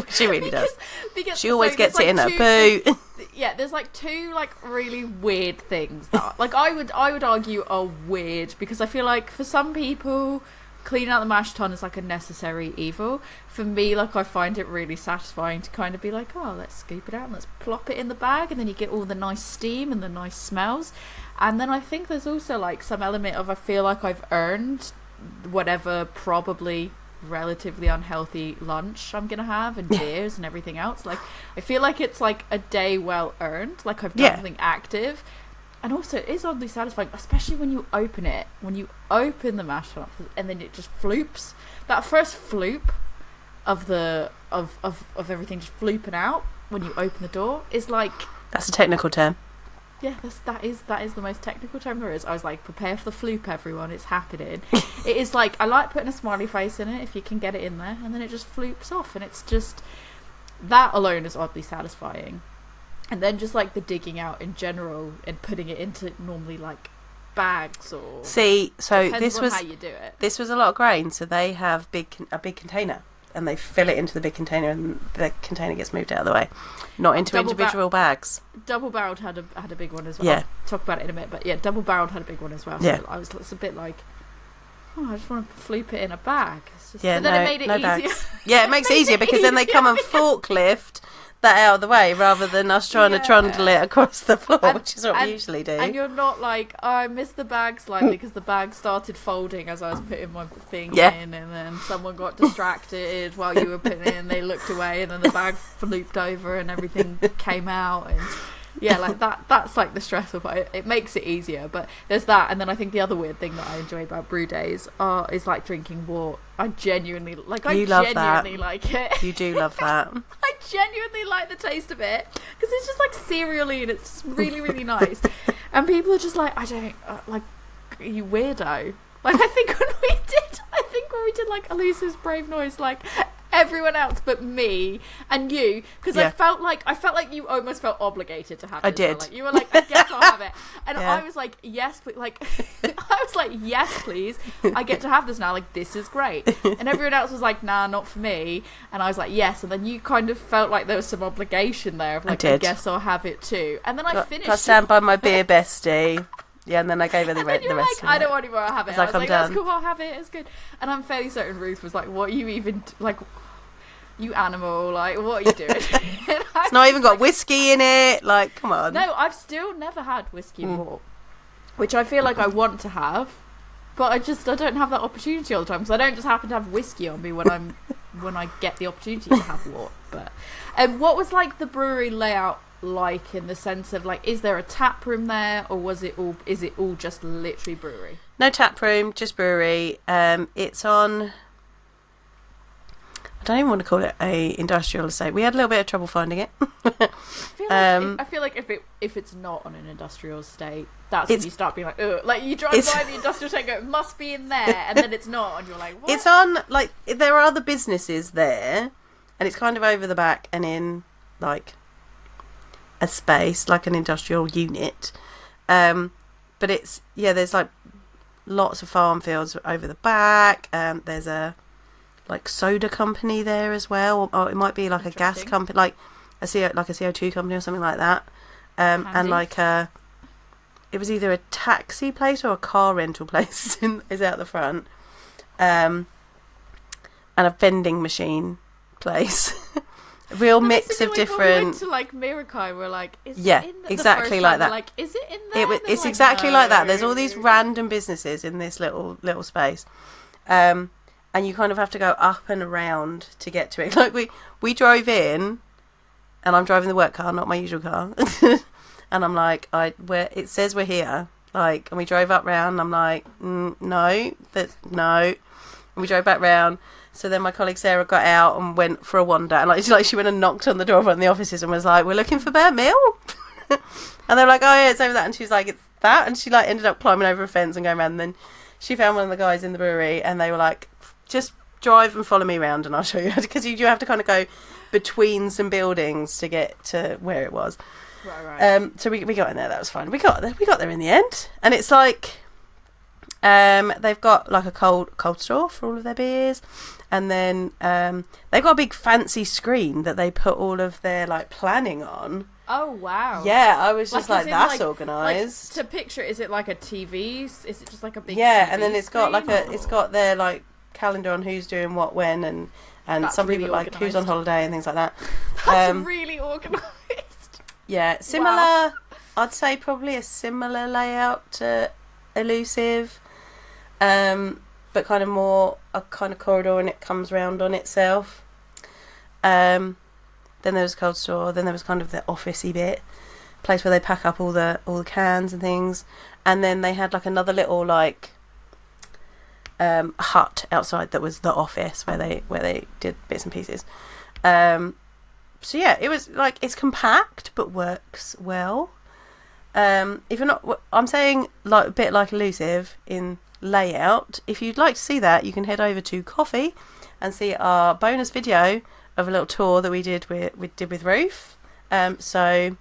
she really does. Because she always gets it in her boot. Yeah, there's like two like really weird things that like I would argue are weird, because I feel like for some people, cleaning out the mash tun is like a necessary evil. For me, like, I find it really satisfying to kind of be like, oh, let's scoop it out and let's plop it in the bag, and then you get all the nice steam and the nice smells. And then I think there's also like some element of, I feel like I've earned whatever probably relatively unhealthy lunch I'm gonna have, and beers and everything else. Like, I feel like it's like a day well earned, like I've done something active. And also, it is oddly satisfying, especially when you open it. When you open the mash tun and then it just floops. That first floop of everything just flooping out when you open the door is like... That's a technical term. Yeah, that is the most technical term there is. I was like, prepare for the floop, everyone. It's happening. It is like, I like putting a smiley face in it if you can get it in there, and then it just floops off, and it's just... That alone is oddly satisfying. And then just like the digging out in general and putting it into normally like bags or... See, so this was how you do it. This was a lot of grain, so they have a big container, and they fill it into the big container, and the container gets moved out of the way, not into individual bags. Double Barreled had a big one as well. Yeah. I'll talk about it in a minute, but yeah, Double Barreled had a big one as well. So yeah. It's a bit like, I just want to floop it in a bag. It's just, but then it made it easier. Bags. Yeah, it makes it easier because then they come and forklift that out of the way rather than us trying to trundle it across the floor, which is what we usually do. And you're not like, oh, I missed the bag slightly because the bag started folding as I was putting my thing in, and then someone got distracted while you were putting it in, they looked away, and then the bag flooped over and everything came out, and yeah, like that's like the stressful part. It makes it easier, but there's that. And then I think the other weird thing that I enjoy about brew days is like drinking wort. I genuinely like it. You do love that. I genuinely like the taste of it because it's just like cereally and it's just really, really nice. And people are just like, I don't like, you weirdo. Like, I think when we did like Elusive's Brave Noise, like everyone else but me and you, because I felt like you almost felt obligated to have it. I did. Well. Like, you were like, I guess I'll have it, and I was like, yes, but like, I was like, yes, please, I get to have this now. Like, this is great. And everyone else was like, nah, not for me. And I was like, yes. And then you kind of felt like there was some obligation there of like, I guess I'll have it too. And then I finished. I stand by my beer bestie. Yeah, and then I gave her the rest of it. I don't want any more, I'll have it. I was like, that's cool, I'll have it, it's good. And I'm fairly certain Ruth was like, what are you even, like, you animal, like, what are you doing? It's not even got whiskey in it, like, come on. No, I've still never had whiskey malt, which I feel like I want to have, but I don't have that opportunity all the time, because I don't just happen to have whiskey on me when I get the opportunity to have wort. But what was like the brewery layout like, in the sense of like, is there a tap room there, or is it all just literally brewery? No tap room, just brewery. It's on, I don't even want to call it a industrial estate. We had a little bit of trouble finding it. I feel like if it's not on an industrial estate, that's when you start being like, ugh. Like, you drive by the industrial estate and go, it must be in there, and then it's not, and you're like, what? It's on, like, there are other businesses there, and it's kind of over the back and in like a space, like an industrial unit, but it's, there's like lots of farm fields over the back. There's a like soda company there as well, or it might be like a gas company, like a CO2 company or something like that. And like it was either a taxi place or a car rental place is out the front, and a vending machine place. A real mix of different. When we went to like Mirakai, we're like, is yeah, it in the exactly like that. Like, is it in there? It's like, exactly no. like that. There's all these random businesses in this little space, and you kind of have to go up and around to get to it. Like we drove in, and I'm driving the work car, not my usual car, and I'm like, where it says we're here, like, and we drove up round. And I'm like, no, and we drove back round. So then my colleague Sarah got out and went for a wander, and like she went and knocked on the door of one of the offices and was like, "We're looking for burnt meal," and they're like, "Oh yeah, it's over that," and she's like, "It's that," and she like ended up climbing over a fence and going around. And then she found one of the guys in the brewery, and they were like, "Just drive and follow me around, and I'll show you," because you have to kind of go between some buildings to get to where it was. Right. So we got in there. That was fine. We got there in the end, and it's like. They've got like a cold store for all of their beers, and then they've got a big fancy screen that they put all of their like planning on. Oh wow! Yeah, I was just like that's like, organised. Like, to picture, is it like a TV? Is it just like a big? Yeah, TV and then it's got like it's got their like calendar on who's doing what when, and some really people like who's on holiday and things like that. That's really organised. Yeah, similar. Wow. I'd say probably a similar layout to Elusive. But kind of more a kind of corridor, and it comes round on itself. Then there was a cold store. Then there was kind of the officey bit, place where they pack up all the cans and things. And then they had like another little like hut outside that was the office where they did bits and pieces. So yeah, it was like it's compact but works well. If you're not, I'm saying like a bit like Elusive in layout. If you'd like to see that, you can head over to Coffee and see our bonus video of a little tour that we did with Ruth. So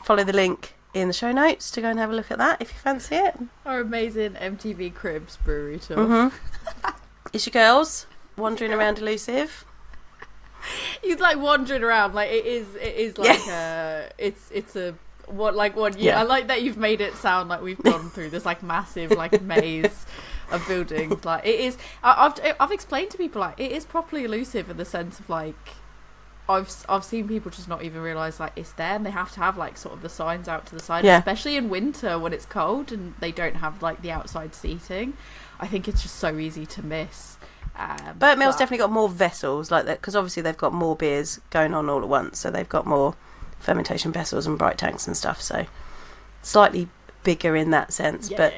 follow the link in the show notes to go and have a look at that if you fancy it. Our amazing MTV Cribs brewery tour. Mm-hmm. It's your girls wandering around Elusive. He's like wandering around like it is like it's a what like one year. I like that you've made it sound like we've gone through this like massive like maze of buildings. Like it is. I've explained to people like it is properly elusive in the sense of like I've seen people just not even realise like it's there, and they have to have like sort of the signs out to the side, especially in winter when it's cold and they don't have like the outside seating. I think it's just so easy to miss. Burnt Mill's definitely got more vessels like that because obviously they've got more beers going on all at once, so they've got more fermentation vessels and bright tanks and stuff, so slightly bigger in that sense, but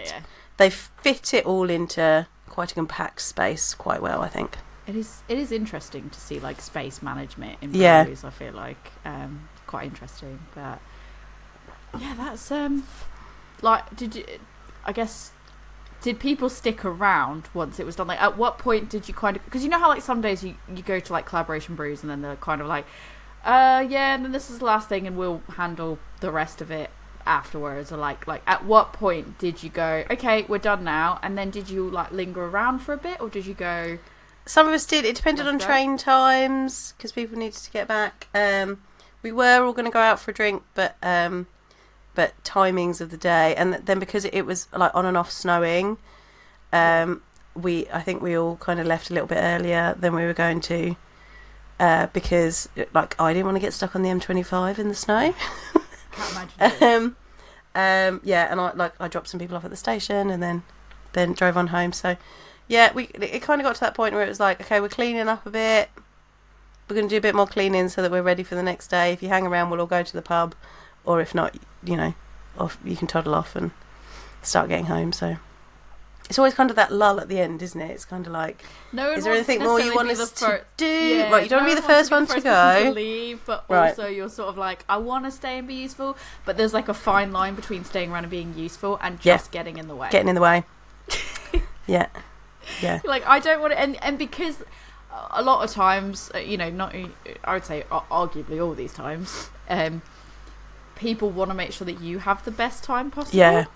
they fit it all into quite a compact space quite well, I think. It is interesting to see like space management in breweries. I feel like quite interesting, but yeah, that's like did people stick around once it was done? Like at what point did you kind of, because you know how like some days you go to like collaboration brews and then they're kind of like and then this is the last thing and we'll handle the rest of it afterwards, or like at what point did you go, okay, we're done now, and then did you like linger around for a bit, or did you go? Some of us did. It depended on train times because people needed to get back. We were all going to go out for a drink, but timings of the day, and then because it was like on and off snowing, I think we all kind of left a little bit earlier than we were going to. Because like I didn't want to get stuck on the M25 in the snow. Can't imagine. And I dropped some people off at the station and then drove on home. So yeah, it kind of got to that point where it was like, okay, we're cleaning up a bit. We're going to do a bit more cleaning so that we're ready for the next day. If you hang around, we'll all go to the pub, or if not, off you can toddle off and start getting home. So. It's always kind of that lull at the end, isn't it? It's kind of like, is there anything more you want us to do? Yeah, right, you don't want to be the first one to go. To leave, but also you're sort of like, I want to stay and be useful, but there's like a fine line between staying around and being useful and just getting in the way. Getting in the way. Yeah. Like I don't want to, and because a lot of times, not I would say arguably all these times, people want to make sure that you have the best time possible. Yeah.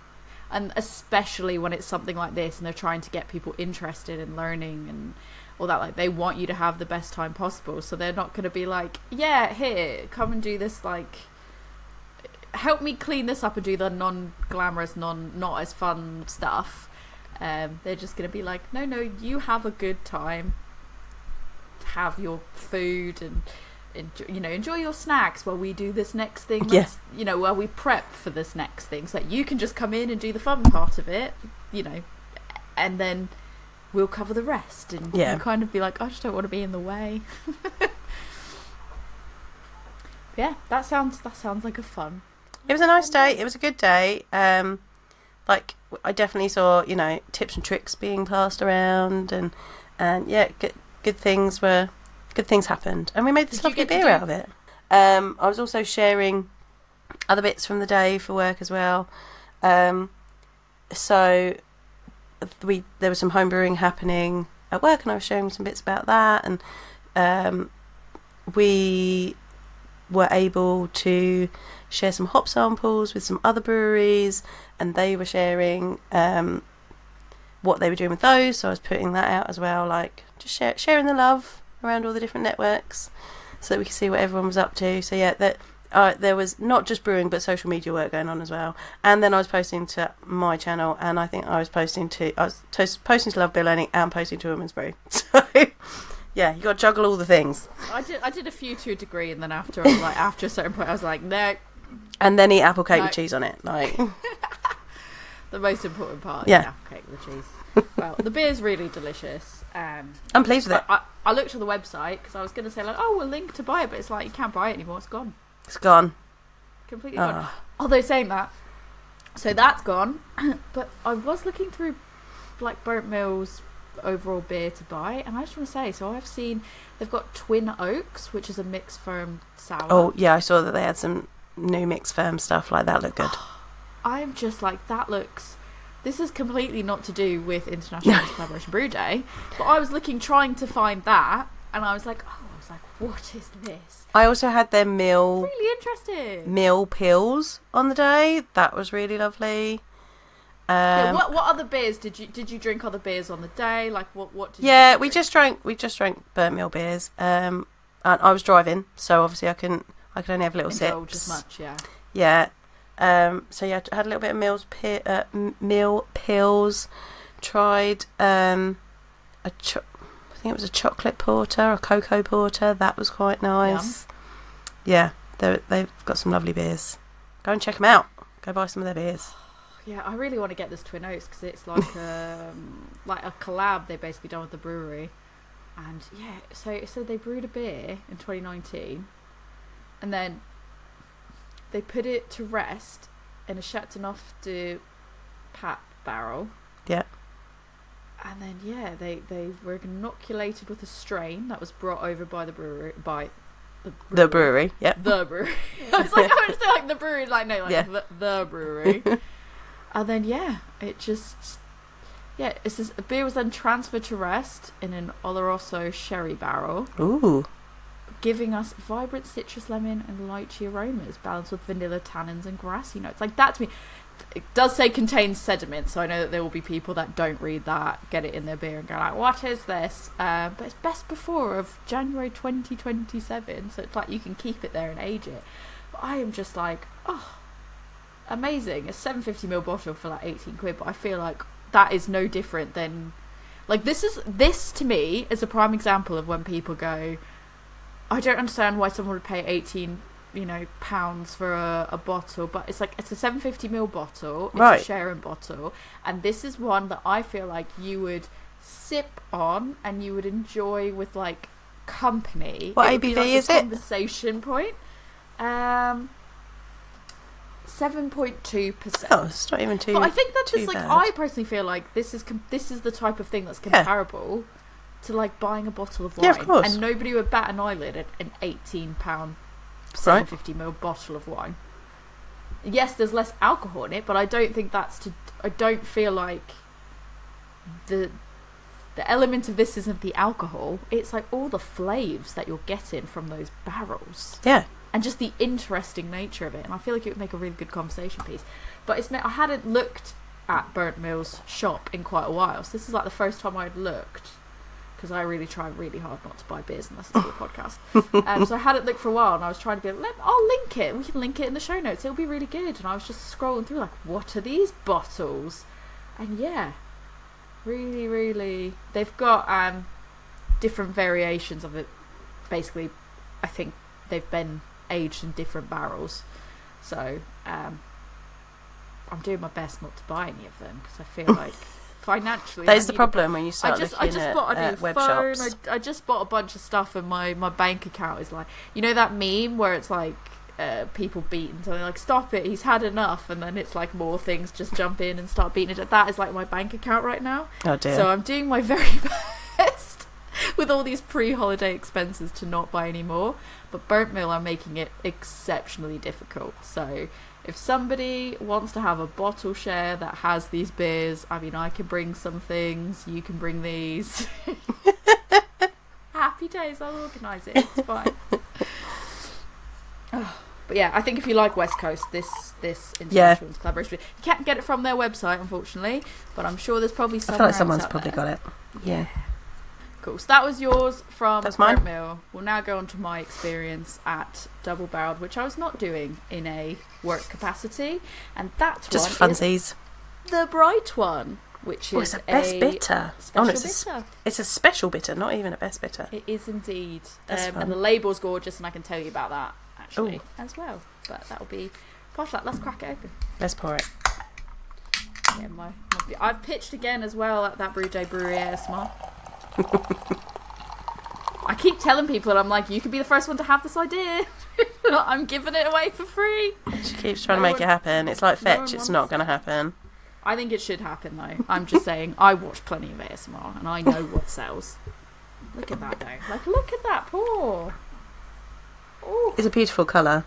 And especially when it's something like this and they're trying to get people interested in learning and all that, like they want you to have the best time possible. So they're not going to be like, yeah, here, come and do this, like help me clean this up and do the non-glamorous, not as fun stuff. They're just going to be like, no, you have a good time, have your food and enjoy your snacks while we do this next thing. While we prep for this next thing, so that you can just come in and do the fun part of it, and then we'll cover the rest. And you kind of be like, I just don't want to be in the way. Yeah, that sounds like a fun. It was a nice day. It was a good day. Like I definitely saw, tips and tricks being passed around, and good things happened, and we made this lovely beer out of it. I was also sharing other bits from the day for work as well. So there was some home brewing happening at work, and I was sharing some bits about that, and we were able to share some hop samples with some other breweries, and they were sharing what they were doing with those, so I was putting that out as well, like just sharing the love around all the different networks so that we could see what everyone was up to. So there was not just brewing but social media work going on as well, and then I was posting to my channel, and I think I was posting to Love Beer Learning and posting to Women's Brew. So yeah, you got to juggle all the things. I did a few to a degree, and then after a certain point I was like, no. And then eat apple cake with cheese on it, like the most important part. Yeah, apple cake with cheese. Well, the beer's really delicious. I'm pleased with it. I looked at the website because I was going to say like, oh, we'll link to buy it, but it's like you can't buy it anymore. It's gone. It's gone. Completely gone. Although saying that, so that's gone. But I was looking through like Burnt Mill's overall beer to buy, and I just want to say, so I've seen they've got Twin Oaks, which is a mixed firm sour. Oh yeah, I saw that they had some new mixed firm stuff like that. Look good. I'm just like, this is completely not to do with International Collaboration Brew Day, but I was trying to find that, and I was like, what is this? I also had their really interesting mill pills on the day. That was really lovely. What other beers did you drink? Other beers on the day? Like what did you we just drank Burnt Mill beers. And I was driving, so obviously I could only have little sips. As much, yeah. Yeah. So yeah, I had a little bit of mill pills. Tried I think it was a chocolate porter, a cocoa porter. That was quite nice. Yum. Yeah, they've got some lovely beers. Go and check them out. Go buy some of their beers. Yeah, I really want to get this Twin Oaks because it's like like a collab they basically done with the brewery, and yeah, so they brewed a beer in 2019, and then they put it to rest in a Chateauneuf de Pape barrel. Yeah. And then they were inoculated with a strain that was brought over by the brewery The brewery. Yeah. The brewery. I was like, I would say like the brewery, like no, like the brewery. And then it's this beer was then transferred to rest in an Oloroso sherry barrel. Ooh. Giving us vibrant citrus, lemon, and lychee aromas balanced with vanilla tannins and grassy notes. Like that to me, it does say contains sediment, so I know that there will be people that don't read that, get it in their beer and go like, what is this? But it's best before of January 2027, so it's like you can keep it there and age it. But I am just like, oh, amazing. A 750ml bottle for like 18 quid, but I feel like that is no different than like this to me is a prime example of when people go, I don't understand why someone would pay 18 pounds for a bottle, but it's like it's a 750ml bottle, it's a sharing bottle, and this is one that I feel like you would sip on and you would enjoy with like company. What ABV like is it? Conversation point. 7.2%. Oh, it's not even too. But I think that just like bad. I personally feel like this is the type of thing that's comparable to like buying a bottle of wine. Yeah, of course. And nobody would bat an eyelid at an £18 750ml bottle of wine. Yes, there's less alcohol in it, but I don't think I don't feel like the element of this isn't the alcohol. It's like all the flavours that you're getting from those barrels. Yeah. And just the interesting nature of it. And I feel like it would make a really good conversation piece. But I hadn't looked at Burnt Mill's shop in quite a while. So this is like the first time I'd looked, because I really try really hard not to buy beers unless it's for a podcast. So I hadn't looked for a while, and I was trying to be like, I'll link it. We can link it in the show notes. It'll be really good. And I was just scrolling through like, what are these bottles? And yeah, really, really, they've got different variations of it. Basically, I think they've been aged in different barrels. So I'm doing my best not to buy any of them, because I feel like financially that is the problem when you start I just looking bought a new at web phone. shops. I just bought a bunch of stuff, and my bank account is like, you know that meme where it's like people beating something, like, stop it, he's had enough, and then it's like more things just jump in and start beating it. That is like my bank account right now. Oh dear. So I'm doing my very best with all these pre-holiday expenses to not buy any more, but Burnt Mill are making it exceptionally difficult. So if somebody wants to have a bottle share that has these beers, I mean, I can bring some things, you can bring these. Happy days, I'll organise it, it's fine. But yeah, I think if you like West Coast, this international collaboration, you can't get it from their website, unfortunately, but I'm sure there's probably somewhere I feel like someone's probably there. got it. Yeah. Cool. So that was yours from That's Burnt mine. Mill. We'll now go on to my experience at Double Barreled, which I was not doing in a work capacity, and that Just one for is funsies. the bright one, which is it's a best bitter. special no, bitter. It's a special bitter, not even a best bitter. It is indeed. That's fun. And the label's gorgeous, and I can tell you about that actually Ooh. as well. But that'll be part of that. Let's crack it open. Let's pour it. Yeah, I've pitched again as well at that Brew Day Brewery ASMR. I keep telling people, and I'm like, you could be the first one to have this idea. I'm giving it away for free. She keeps trying to make it happen. It's like Fetch, it's not going to happen. I think it should happen, though. I'm just saying, I watch plenty of ASMR, and I know what sells. Look at that, though. Like, look at that pour. Ooh. It's a beautiful colour.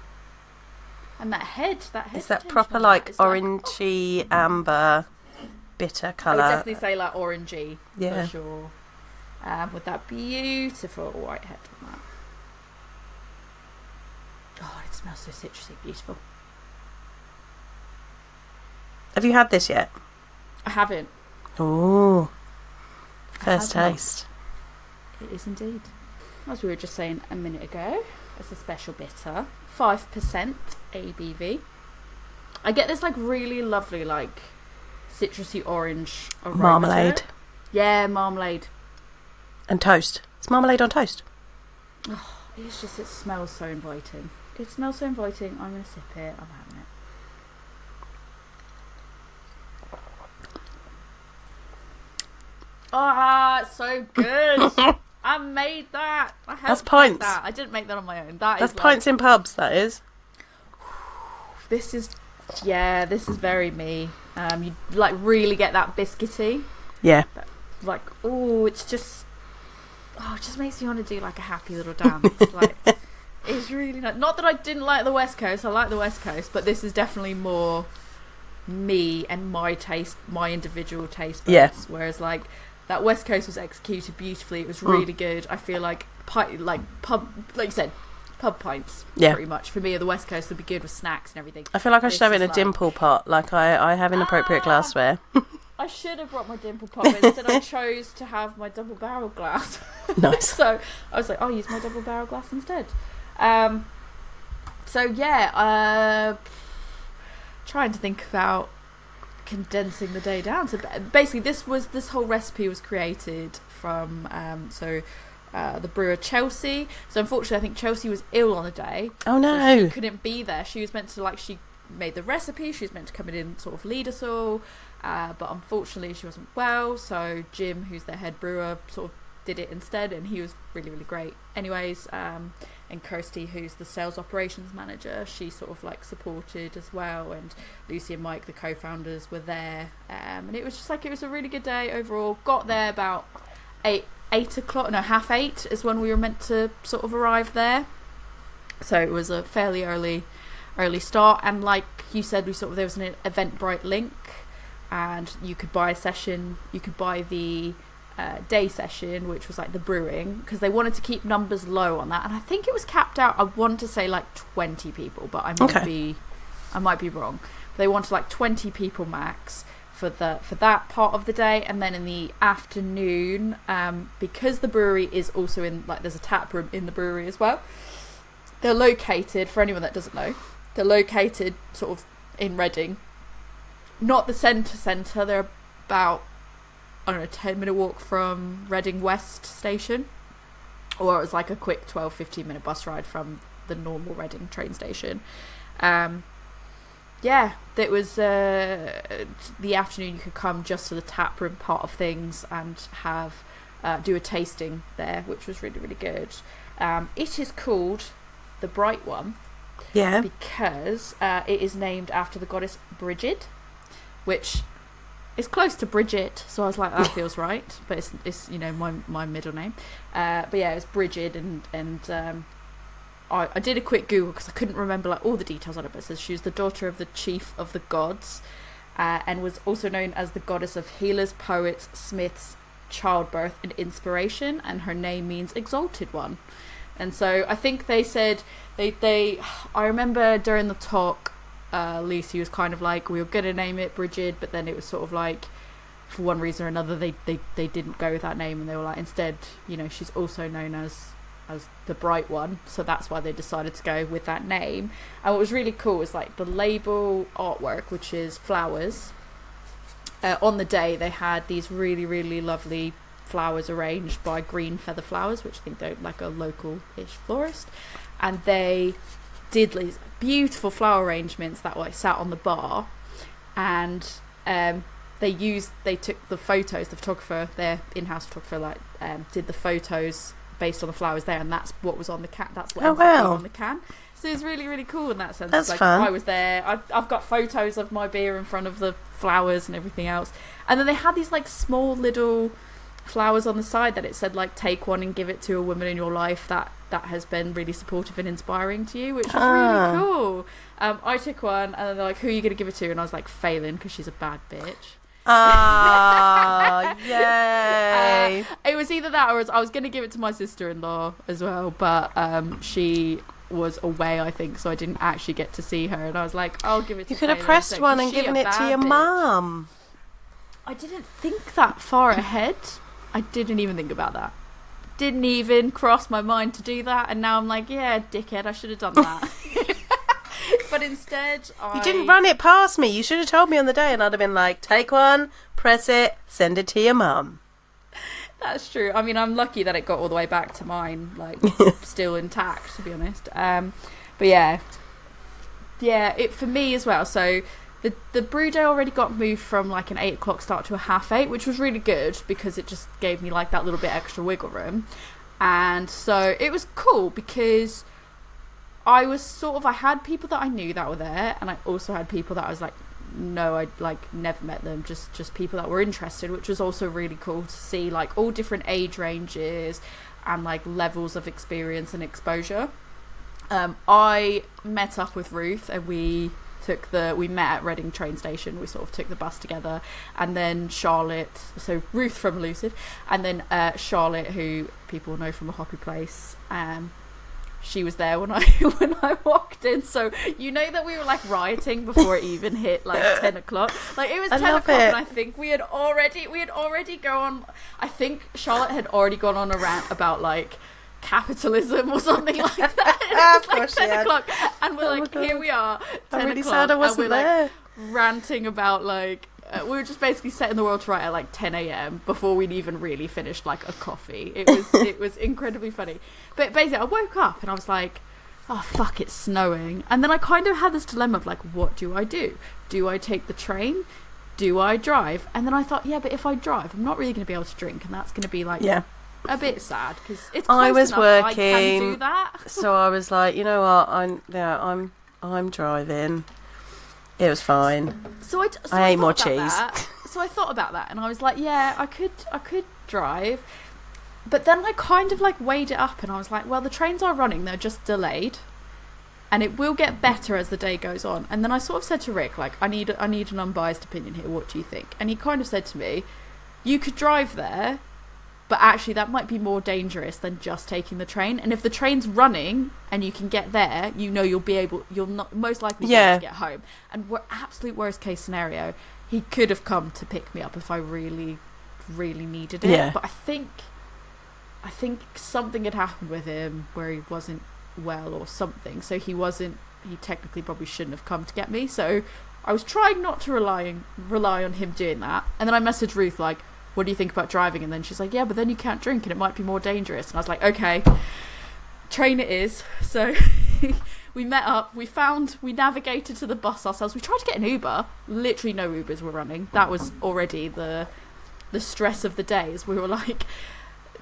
And that head It's that tinge proper, on like, that is orangey, amber, bitter I would colour. definitely say, like, orangey, Yeah. for sure. With that beautiful white head on that. Oh, it smells so citrusy, beautiful. Have you had this yet? I haven't. Oh, I first have not. taste. It is indeed. As we were just saying a minute ago, it's a special bitter. 5% ABV. I get this, like, really lovely, like, citrusy orange aroma. Marmalade. to it. Yeah, marmalade. And toast. It's marmalade on toast. Oh, it smells so inviting. It smells so inviting. I'm going to sip it. I'm having it. Ah, it's so good. I made that. That's pints. That. I didn't make that on my own. That's pints in pubs, that is. This is very me. You like really get that biscuity. Yeah. Like, oh, it just makes me want to do like a happy little dance. Like, it's really nice. Not that I didn't like the West Coast. I like the West Coast, but this is definitely more me and my taste, my individual taste buds. Yeah. Whereas like that West Coast was executed beautifully. It was really good. I feel like pub, like you said, pub pints. Yeah. Pretty much for me. The West Coast would be good with snacks and everything. I feel like I should have it in a This is dimple pot, like I have inappropriate glassware. I should have brought my dimple pot, but instead I chose to have my double barrel glass. Nice. So I was like, I'll use my double barrel glass instead. So yeah, trying to think about condensing the day down. So basically, this whole recipe was created from the brewer Chelsea. So unfortunately, I think Chelsea was ill on the day. Oh no! So she couldn't be there. She was meant to she made the recipe. She was meant to come in and sort of lead us all. But unfortunately she wasn't well, so Jim, who's their head brewer, sort of did it instead, and he was really, really great. Anyways, and Kirsty, who's the sales operations manager, she sort of like supported as well, and Lucy and Mike, the co-founders, were there, and it was just like, it was a really good day overall. Got there about 8 o'clock, no, 7:30 is when we were meant to sort of arrive there, so it was a fairly early start. And like you said, there was an Eventbrite link, and you could buy a session. You could buy the day session, which was like the brewing, because they wanted to keep numbers low on that, and I think it was capped out, I want to say like 20 people, but I might be wrong. They wanted like 20 people max for that part of the day. And then in the afternoon, because the brewery is also in, like, there's a tap room in the brewery as well. They're located, for anyone that doesn't know, they're located sort of in Reading, not the centre. They're about, I don't know, 10-minute walk from Reading West station, or it was like a quick 12-15 minute bus ride from the normal Reading train station. That was the afternoon. You could come just to the tap room part of things and have do a tasting there, which was really, really good. It is called the Bright One, because it is named after the goddess Brigid, which is close to Bridget, so I was like, that feels right, but it's you know, my middle name. But yeah, it was Brigid, and I did a quick Google because I couldn't remember like all the details on it, but it says she was the daughter of the chief of the gods, and was also known as the goddess of healers, poets, smiths, childbirth, and inspiration, and her name means exalted one. And so I think they said I remember during the talk, Lucy was kind of like, we were going to name it Brigid, but then it was sort of like, for one reason or another, they didn't go with that name, and they were like, instead, you know, she's also known as the Bright One, so that's why they decided to go with that name. And what was really cool is like the label artwork, which is flowers. On the day, they had these really, really lovely flowers arranged by Green Feather Flowers, which I think they're like a local-ish florist, and they did these beautiful flower arrangements that like sat on the bar, and they took the photos. The photographer, their in-house photographer, like did the photos based on the flowers there, and that's what was on the can. That's what ended up being on the can. So it's really, really cool in that sense. That's like, fun. I was there. I've got photos of my beer in front of the flowers and everything else. And then they had these like small little flowers on the side that it said like, take one and give it to a woman in your life that has been really supportive and inspiring to you, which was really cool. I took one, and then they're like, who are you going to give it to? And I was like, Phelan, because she's a bad bitch. Ah, yay. It was either that or I was going to give it to my sister-in-law as well, but she was away, I think, so I didn't actually get to see her, and I was like, I'll give it to You could have Phelan pressed instead, one 'cause and she given a it to bad your bitch. mum. I didn't think that far ahead. I didn't even think about that. Didn't even cross my mind to do that, and now I'm like, yeah, dickhead, I should have done that. But instead, You didn't run it past me. You should have told me on the day, and I'd have been like, take one, press it, send it to your mum. That's true. I mean, I'm lucky that it got all the way back to mine, like, still intact, to be honest. But yeah, it for me as well. So the brew day already got moved from like an 8 o'clock start to a 8:30, which was really good because it just gave me like that little bit extra wiggle room. And so it was cool because I had people that I knew that were there, and I also had people that I was like, no, I'd like never met them, just people that were interested, which was also really cool to see, like all different age ranges and like levels of experience and exposure. I met up with Ruth, and we met at Reading train station. We sort of took the bus together, and then Charlotte, so Ruth from Lucid, and then Charlotte, who people know from A Hoppy Place. She was there when I walked in, so you know that we were like rioting before it even hit like 10 o'clock. Like it was 10 o'clock, and I think we had already gone. I think Charlotte had already gone on a rant about like capitalism or something like that. It was like 10 o'clock, and we're like, here we are, 10 I'm really o'clock, sad I wasn't and we're there. like ranting about like. We were just basically setting the world to right at like 10 a.m. before we'd even really finished like a coffee. It was incredibly funny. But basically I woke up and I was like, oh fuck, it's snowing. And then I kind of had this dilemma of like, what do I do? Do I take the train? Do I drive? And then I thought, yeah, but if I drive, I'm not really going to be able to drink, and that's going to be like a bit sad because it's close I was enough working, I can do that. So I was like, you know what, I'm driving. It was fine. So I ate more cheese. So I thought about that, and I was like, yeah, I could drive. But then I kind of like weighed it up, and I was like, well, the trains are running, they're just delayed, and it will get better as the day goes on. And then I sort of said to Rick, like, I need an unbiased opinion here. What do you think? And he kind of said to me, you could drive there, but actually that might be more dangerous than just taking the train. And if the train's running and you can get there, you know you'll not most likely be able to get home. And absolute worst case scenario, he could have come to pick me up if I really, really needed it. Yeah. But I think something had happened with him where he wasn't well or something. So he technically probably shouldn't have come to get me. So I was trying not to rely on him doing that. And then I messaged Ruth, like, what do you think about driving? And then she's like, yeah, but then you can't drink and it might be more dangerous. And I was like, okay, train it is. So we met up, we navigated to the bus ourselves. We tried to get an Uber. Literally no Ubers were running. That was already the stress of the days. We were like,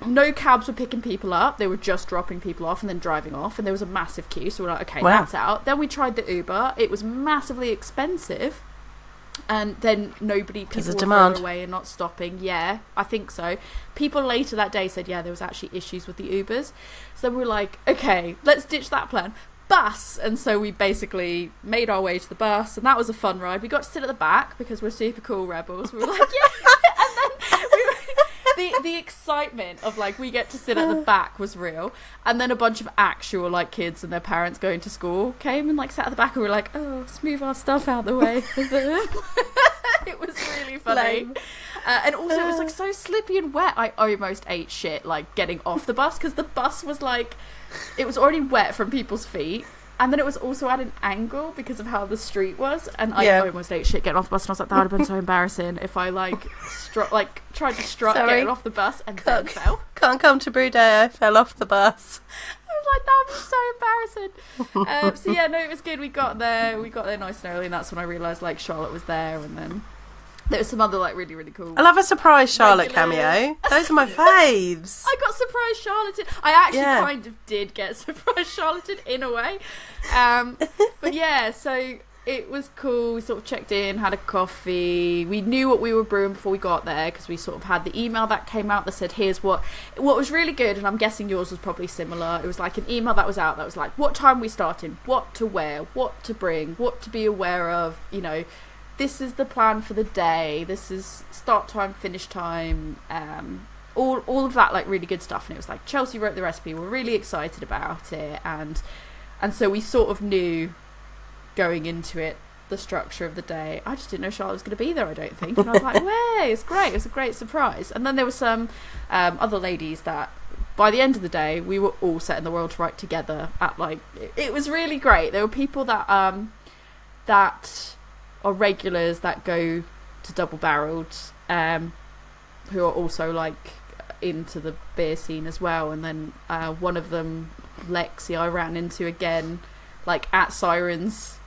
no cabs were picking people up. They were just dropping people off and then driving off. And there was a massive queue. So we're like, okay, that's out. Then we tried the Uber. It was massively expensive. And then people were further away and not stopping. Yeah, I think so. People later that day said, yeah, there was actually issues with the Ubers. So then we were like, okay, let's ditch that plan. Bus. And so we basically made our way to the bus, and that was a fun ride. We got to sit at the back because we're super cool rebels. We were like, yeah. And then the excitement of like we get to sit at the back was real. And then a bunch of actual like kids and their parents going to school came and like sat at the back and we were like, oh, let's move our stuff out the way. It was really funny. And also it was like so slippy and wet. I almost ate shit like getting off the bus because the bus was like, it was already wet from people's feet. And then it was also at an angle because of how the street was. And I almost ate shit getting off the bus. And I was like, that would have been so embarrassing if I tried to strut getting off the bus and then fell. Can't come to Brew Day. I fell off the bus. I was like, that would be so embarrassing. So yeah, no, it was good. We got there nice and early. And that's when I realised like Charlotte was there. And then there was some other like really, really cool. I love a surprise Charlotte cameo. Those are my faves. I got surprise Charlotte. I actually kind of did get surprise Charlotte in a way. But yeah, so it was cool. We sort of checked in, had a coffee. We knew what we were brewing before we got there because we sort of had the email that came out that said, here's what was really good. And I'm guessing yours was probably similar. It was like an email that was out that was like, what time we starting, what to wear, what to bring, what to be aware of, you know. This is the plan for the day. This is start time, finish time, all of that like really good stuff. And it was like Chelsea wrote the recipe. We're really excited about it, and so we sort of knew going into it the structure of the day. I just didn't know Charlotte was going to be there. I don't think, and I was like, "Way, it's great! It was a great surprise." And then there were some other ladies that by the end of the day we were all setting the world to right together. At like it was really great. There were people that are regulars that go to Double Barreled, who are also like into the beer scene as well. And then one of them, Lexi, I ran into again like at Siren's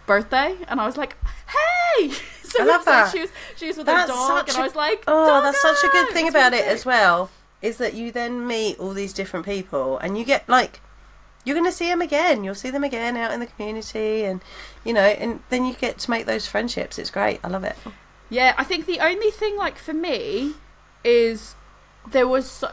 birthday, and I was like, hey. So I love that. She was with her dog, and I was like, that's such a good thing about really it as well, is that you then meet all these different people and you get like, you're going to see them again. You'll see them again out in the community, and you know, and then you get to make those friendships. It's great. I love it. Yeah, I think the only thing like for me is there was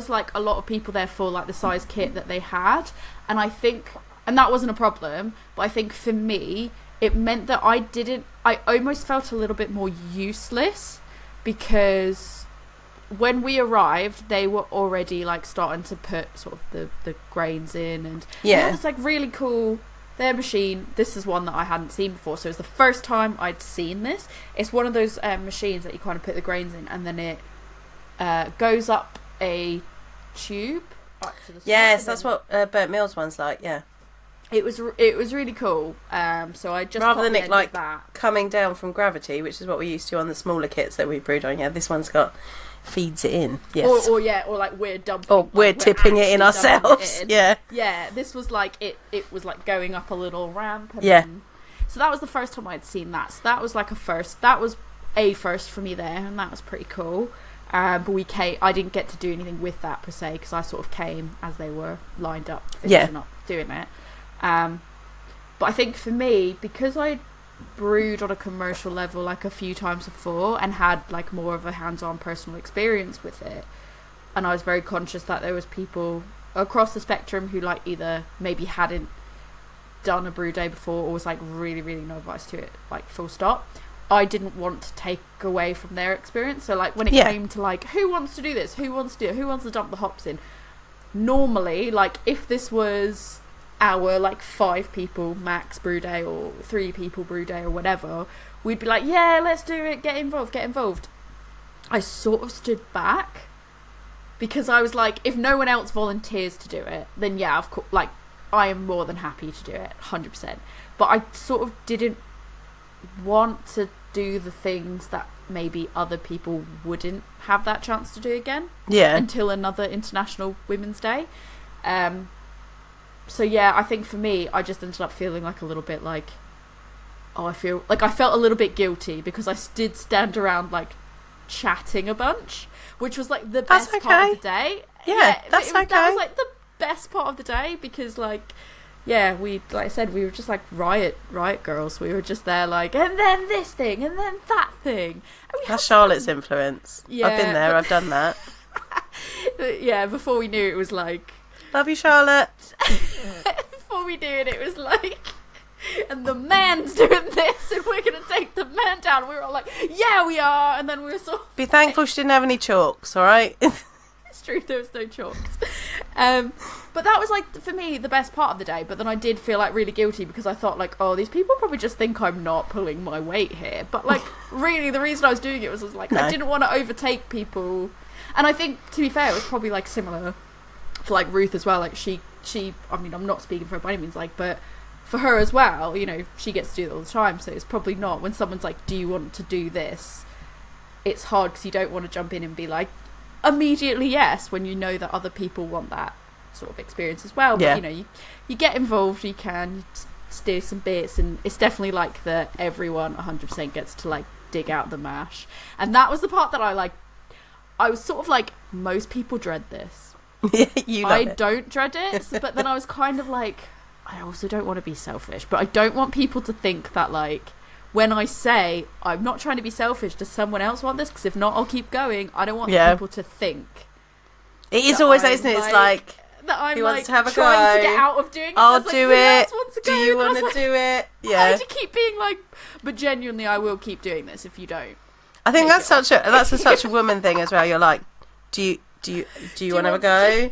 like a lot of people there for like the size kit that they had, and I think, and that wasn't a problem, but I think for me it meant that I almost felt a little bit more useless because when we arrived, they were already like starting to put sort of the grains in, and it's like really cool. Their machine, this is one that I hadn't seen before, so it was the first time I'd seen this. It's one of those machines that you kind of put the grains in, and then it goes up a tube up to the top. Yes, that's what Burt Mills one's like. Yeah, it was really cool. So I just rather than it like coming down from gravity, which is what we used to on the smaller kits that we brewed on. Yeah, this one's got feeds it in. Yes. Or like we're dumping. Or we're tipping it in ourselves. Yeah. Yeah. This was like it was like going up a little ramp. And then, so that was the first time I'd seen that. So that was like a first. That was a first for me there, and that was pretty cool. But I didn't get to do anything with that per se because I sort of came as they were lined up, finishing up doing it. But I think for me, because I brewed on a commercial level like a few times before and had like more of a hands-on personal experience with it, and I was very conscious that there was people across the spectrum who like either maybe hadn't done a brew day before or was like really, really novice to it, like full stop. I didn't want to take away from their experience. So like when it came to like who wants to do this, who wants to dump the hops in, normally like if this was our like 5 people max brew day or 3 people brew day or whatever, we'd be like, yeah, let's do it, get involved. I sort of stood back because I was like, if no one else volunteers to do it, then yeah, of course, like, I am more than happy to do it, 100%. But I sort of didn't want to do the things that maybe other people wouldn't have that chance to do again. Yeah. Until another International Women's Day. So yeah, I think for me, I just ended up feeling like a little bit like, I felt a little bit guilty because I did stand around like chatting a bunch, which was like the best part of the day. Yeah, that's okay. That was like the best part of the day because like, yeah, like I said, we were just like riot girls. We were just there like, and then this thing, and then that thing. That's Charlotte's influence. Yeah, I've been there, I've done that. Yeah, before we knew it was like... Love you, Charlotte. Before we knew it was like... And the man's doing this, and we're going to take the man down. And we were all like, yeah, we are. And then we were sort of... Be thankful she didn't have any chalks, all right? It's true, there was no chalks. But that was, like, for me, the best part of the day. But then I did feel, like, really guilty because I thought, like, oh, these people probably just think I'm not pulling my weight here. But, like, really, the reason I was doing it was like, I didn't want to overtake people. And I think, to be fair, it was probably, like, similar for, like, Ruth as well. Like, she I mean, I'm not speaking for her by any means, like, but... For her as well, you know, she gets to do it all the time, so it's probably not when someone's like, do you want to do this? It's hard because you don't want to jump in and be like, immediately yes, when you know that other people want that sort of experience as well. Yeah. But, you know, you get involved, you can steer some bits, and it's definitely like that everyone 100% gets to, like, dig out the mash. And that was the part that I was sort of like, most people dread this. I don't dread it, but then I was kind of like... I also don't want to be selfish, but I don't want people to think that, like, when I say I'm not trying to be selfish, does someone else want this? Because if not, I'll keep going. I don't want people to think. It is always that, isn't it? It's like, that I'm who wants like to have a trying go? to get out of doing it. I'll like, do it. Do you want to do it? Yeah. Why do you keep being like, but genuinely, I will keep doing this if you don't. I think that's such a woman thing as well. You're like, do you want to have a go?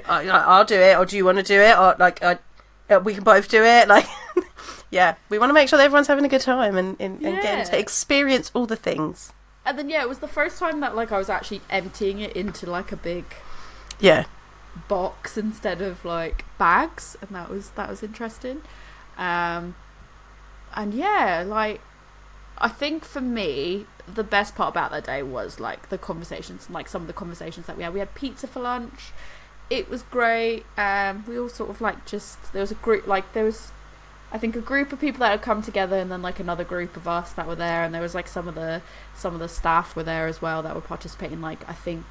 I'll do it, or do you want to do it, or like we can both do it. Like, yeah, we want to make sure that everyone's having a good time and getting to experience all the things. And then it was the first time that, like, I was actually emptying it into like a big box instead of like bags, and that was interesting. And yeah, like, I think for me the best part about that day was like the conversations, like some of the conversations that we had. We had pizza for lunch. It was great. We all sort of like there was a group, like there was, I think, a group of people that had come together, and then like another group of us that were there, and there was like some of the staff were there as well that were participating. Like, I think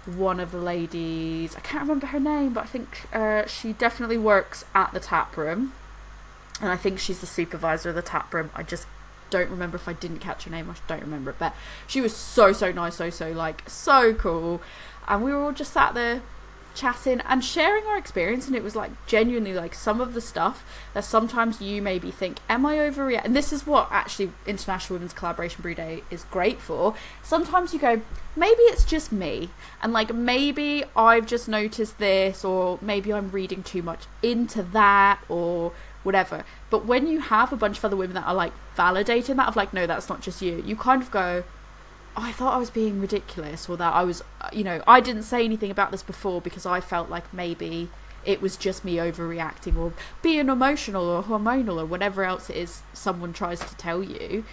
one of the ladies, I can't remember her name, but I think she definitely works at the tap room, and I think she's the supervisor of the tap room. I just don't remember if I didn't catch her name. I don't remember it, but she was so nice, so cool. And we were all just sat there chatting and sharing our experience, and it was like genuinely like some of the stuff that sometimes you maybe think, am I overreacting? And this is what actually International Women's Collaboration Brew Day is great for. Sometimes you go, maybe it's just me, and like maybe I've just noticed this, or maybe I'm reading too much into that, or whatever. But when you have a bunch of other women that are like validating that, of like, no, that's not just you, you kind of go, oh, I thought I was being ridiculous, or that I was, you know, I didn't say anything about this before because I felt like maybe it was just me overreacting, or being emotional or hormonal or whatever else it is someone tries to tell you.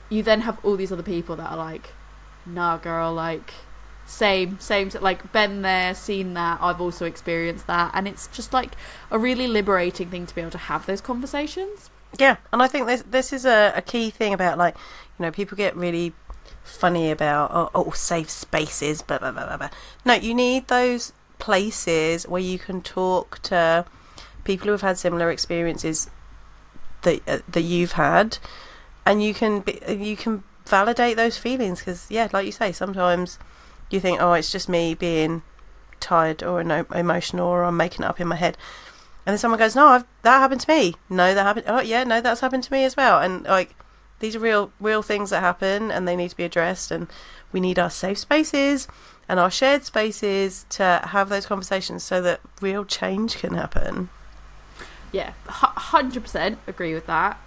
You then have all these other people that are like, nah, girl, like, same, like, been there, seen that, I've also experienced that. And it's just like a really liberating thing to be able to have those conversations. Yeah, and I think this is a key thing about, like, you know, people get really funny about safe spaces, blah, blah, blah, blah, blah. No, you need those places where you can talk to people who have had similar experiences that you've had, and you can validate those feelings, because like you say, sometimes you think, oh, it's just me being tired or emotional, or I'm making it up in my head, and then someone goes, no, that happened to me. No, that happened. Oh yeah, no, that's happened to me as well. And like, these are real things that happen, and they need to be addressed, and we need our safe spaces and our shared spaces to have those conversations so that real change can happen. Yeah, 100% agree with that.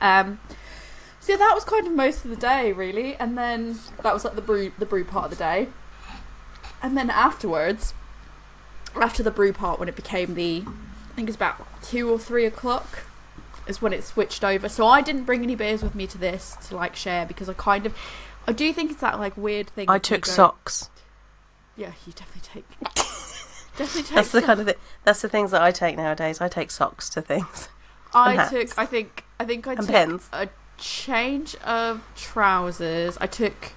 So that was kind of most of the day, really. And then that was like the brew part of the day. And then afterwards, after the brew part, when it became I think it was about 2 or 3 o'clock, is when it switched over. So I didn't bring any beers with me to this to like share, because I do think it's that like weird thing. I took socks. Yeah, you definitely take. That's the kind of thing. That's the things that I take nowadays. I take socks to things. I took pens. a change of trousers. I think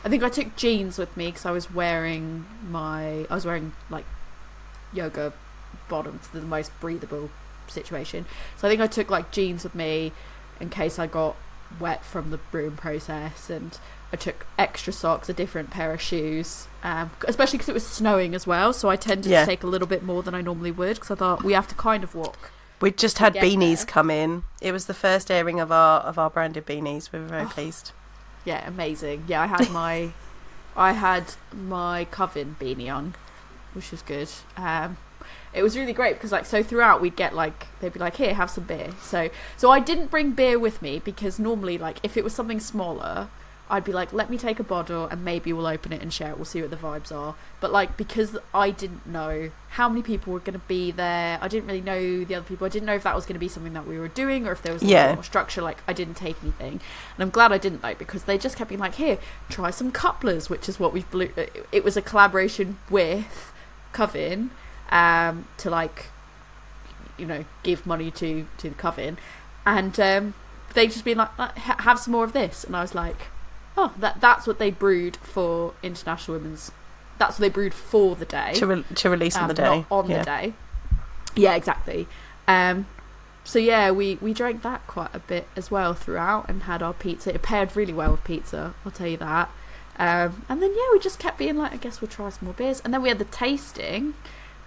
I took jeans with me because I was wearing like yoga bottoms, the most breathable situation. So I think I took like jeans with me in case I got wet from the brewing process, and I took extra socks, a different pair of shoes, especially because it was snowing as well. So I tended to take a little bit more than I normally would, because I thought we have to kind of walk. We just had beanies come in. It was the first airing of our branded beanies. We were very pleased. Yeah, amazing. Yeah, I had my Coven beanie on, which was good. It was really great because like, so throughout we'd get like, they'd be like, here, have some beer. So I didn't bring beer with me, because normally like if it was something smaller, I'd be like, let me take a bottle and maybe we'll open it and share it. We'll see what the vibes are. But like, because I didn't know how many people were going to be there, I didn't really know the other people. I didn't know if that was going to be something that we were doing, or if there was a little more structure. Like, I didn't take anything. And I'm glad I didn't, like, because they just kept being like, here, try some couplers, which is what it was a collaboration with Coven, to like, you know, give money to the Coven. And they just been like, have some more of this. And I was like, oh, that's what they brewed for International Women's. That's what they brewed for the day. To release on the day. Not on the day. Yeah, exactly. So yeah, we drank that quite a bit as well throughout, and had our pizza. It paired really well with pizza, I'll tell you that. And then yeah, we just kept being like, I guess we'll try some more beers. And then we had the tasting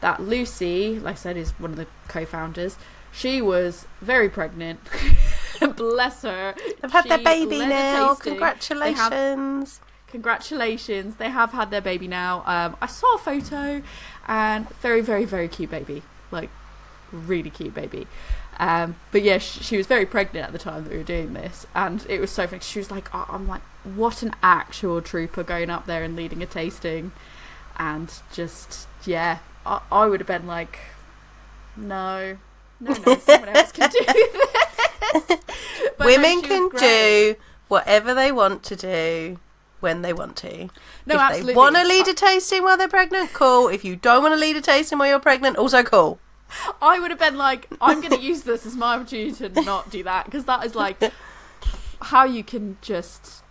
that Lucy, like I said, is one of the co-founders. She was very pregnant. Bless her. They've had their baby now. Congratulations. Congratulations. They have had their baby now. I saw a photo, and very, very, very cute baby. Like, really cute baby. But yeah, she was very pregnant at the time that we were doing this, and it was so funny. She was like, oh, I'm like, what an actual trooper, going up there and leading a tasting. And just, yeah, I would have been like, no, someone else can do this. But women can do whatever they want to do when they want to. No, if absolutely. they want to lead a tasting while they're pregnant, cool. If you don't want to lead a tasting while you're pregnant, also cool. I would have been like, I'm going to use this as my opportunity to not do that, because that is like, how you can just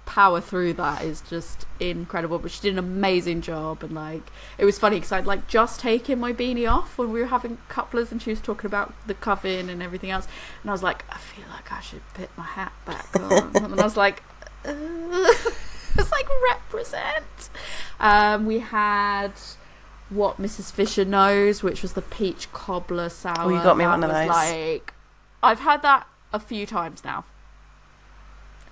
power through that is just incredible. But she did an amazing job, and like, it was funny because I'd like just taken my beanie off when we were having couplers, and she was talking about the Coven and everything else, and I was like, I feel like I should put my hat back on. And I was like, it's like, represent. We had what Mrs. Fisher knows, which was the peach cobbler sour. Oh, you got me one of those. Like, I've had that a few times now.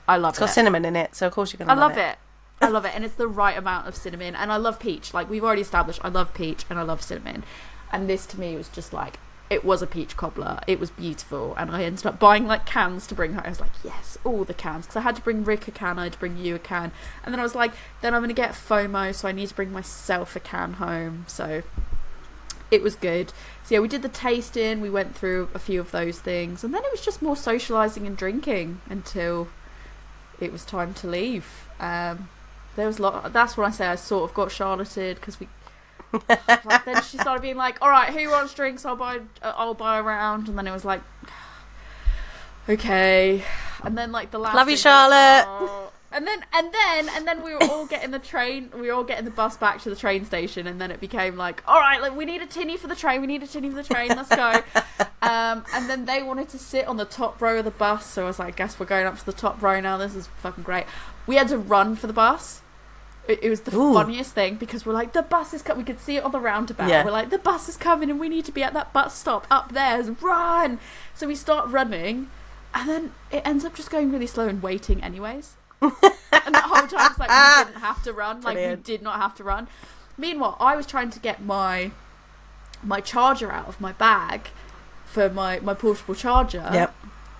I love it. It's got cinnamon in it, so of course you're going to love it. I love it, and it's the right amount of cinnamon, and I love peach. Like, we've already established, I love peach and I love cinnamon, and this to me was just like, it was a peach cobbler. It was beautiful, and I ended up buying like cans to bring home. I was like, yes, all the cans, because I had to bring Rick a can, I had to bring you a can, and then I was like, then I'm going to get FOMO, so I need to bring myself a can home. So it was good. So yeah, we did the tasting, we went through a few of those things, and then it was just more socialising and drinking until it was time to leave. There was a lot. That's when I say I sort of got Charlotted, because we. Like, then she started being like, "All right, who wants drinks? I'll buy a round." And then it was like, okay. And then like the last. Love you, Charlotte. And then we were all getting the train. We were all getting the bus back to the train station, and then it became like, all right, like, we need a tinny for the train. Let's go. And then they wanted to sit on the top row of the bus, so I was like, I guess we're going up to the top row now. This is fucking great. We had to run for the bus. It was the funniest thing, because we're like, the bus is coming. We could see it on the roundabout. Yeah. We're like, the bus is coming, and we need to be at that bus stop up there. Run! So we start running, and then it ends up just going really slow and waiting anyways. And the whole time it's like, we didn't have to run. Like, we did not have to run. Meanwhile, I was trying to get my charger out of my bag for my portable charger. Yep.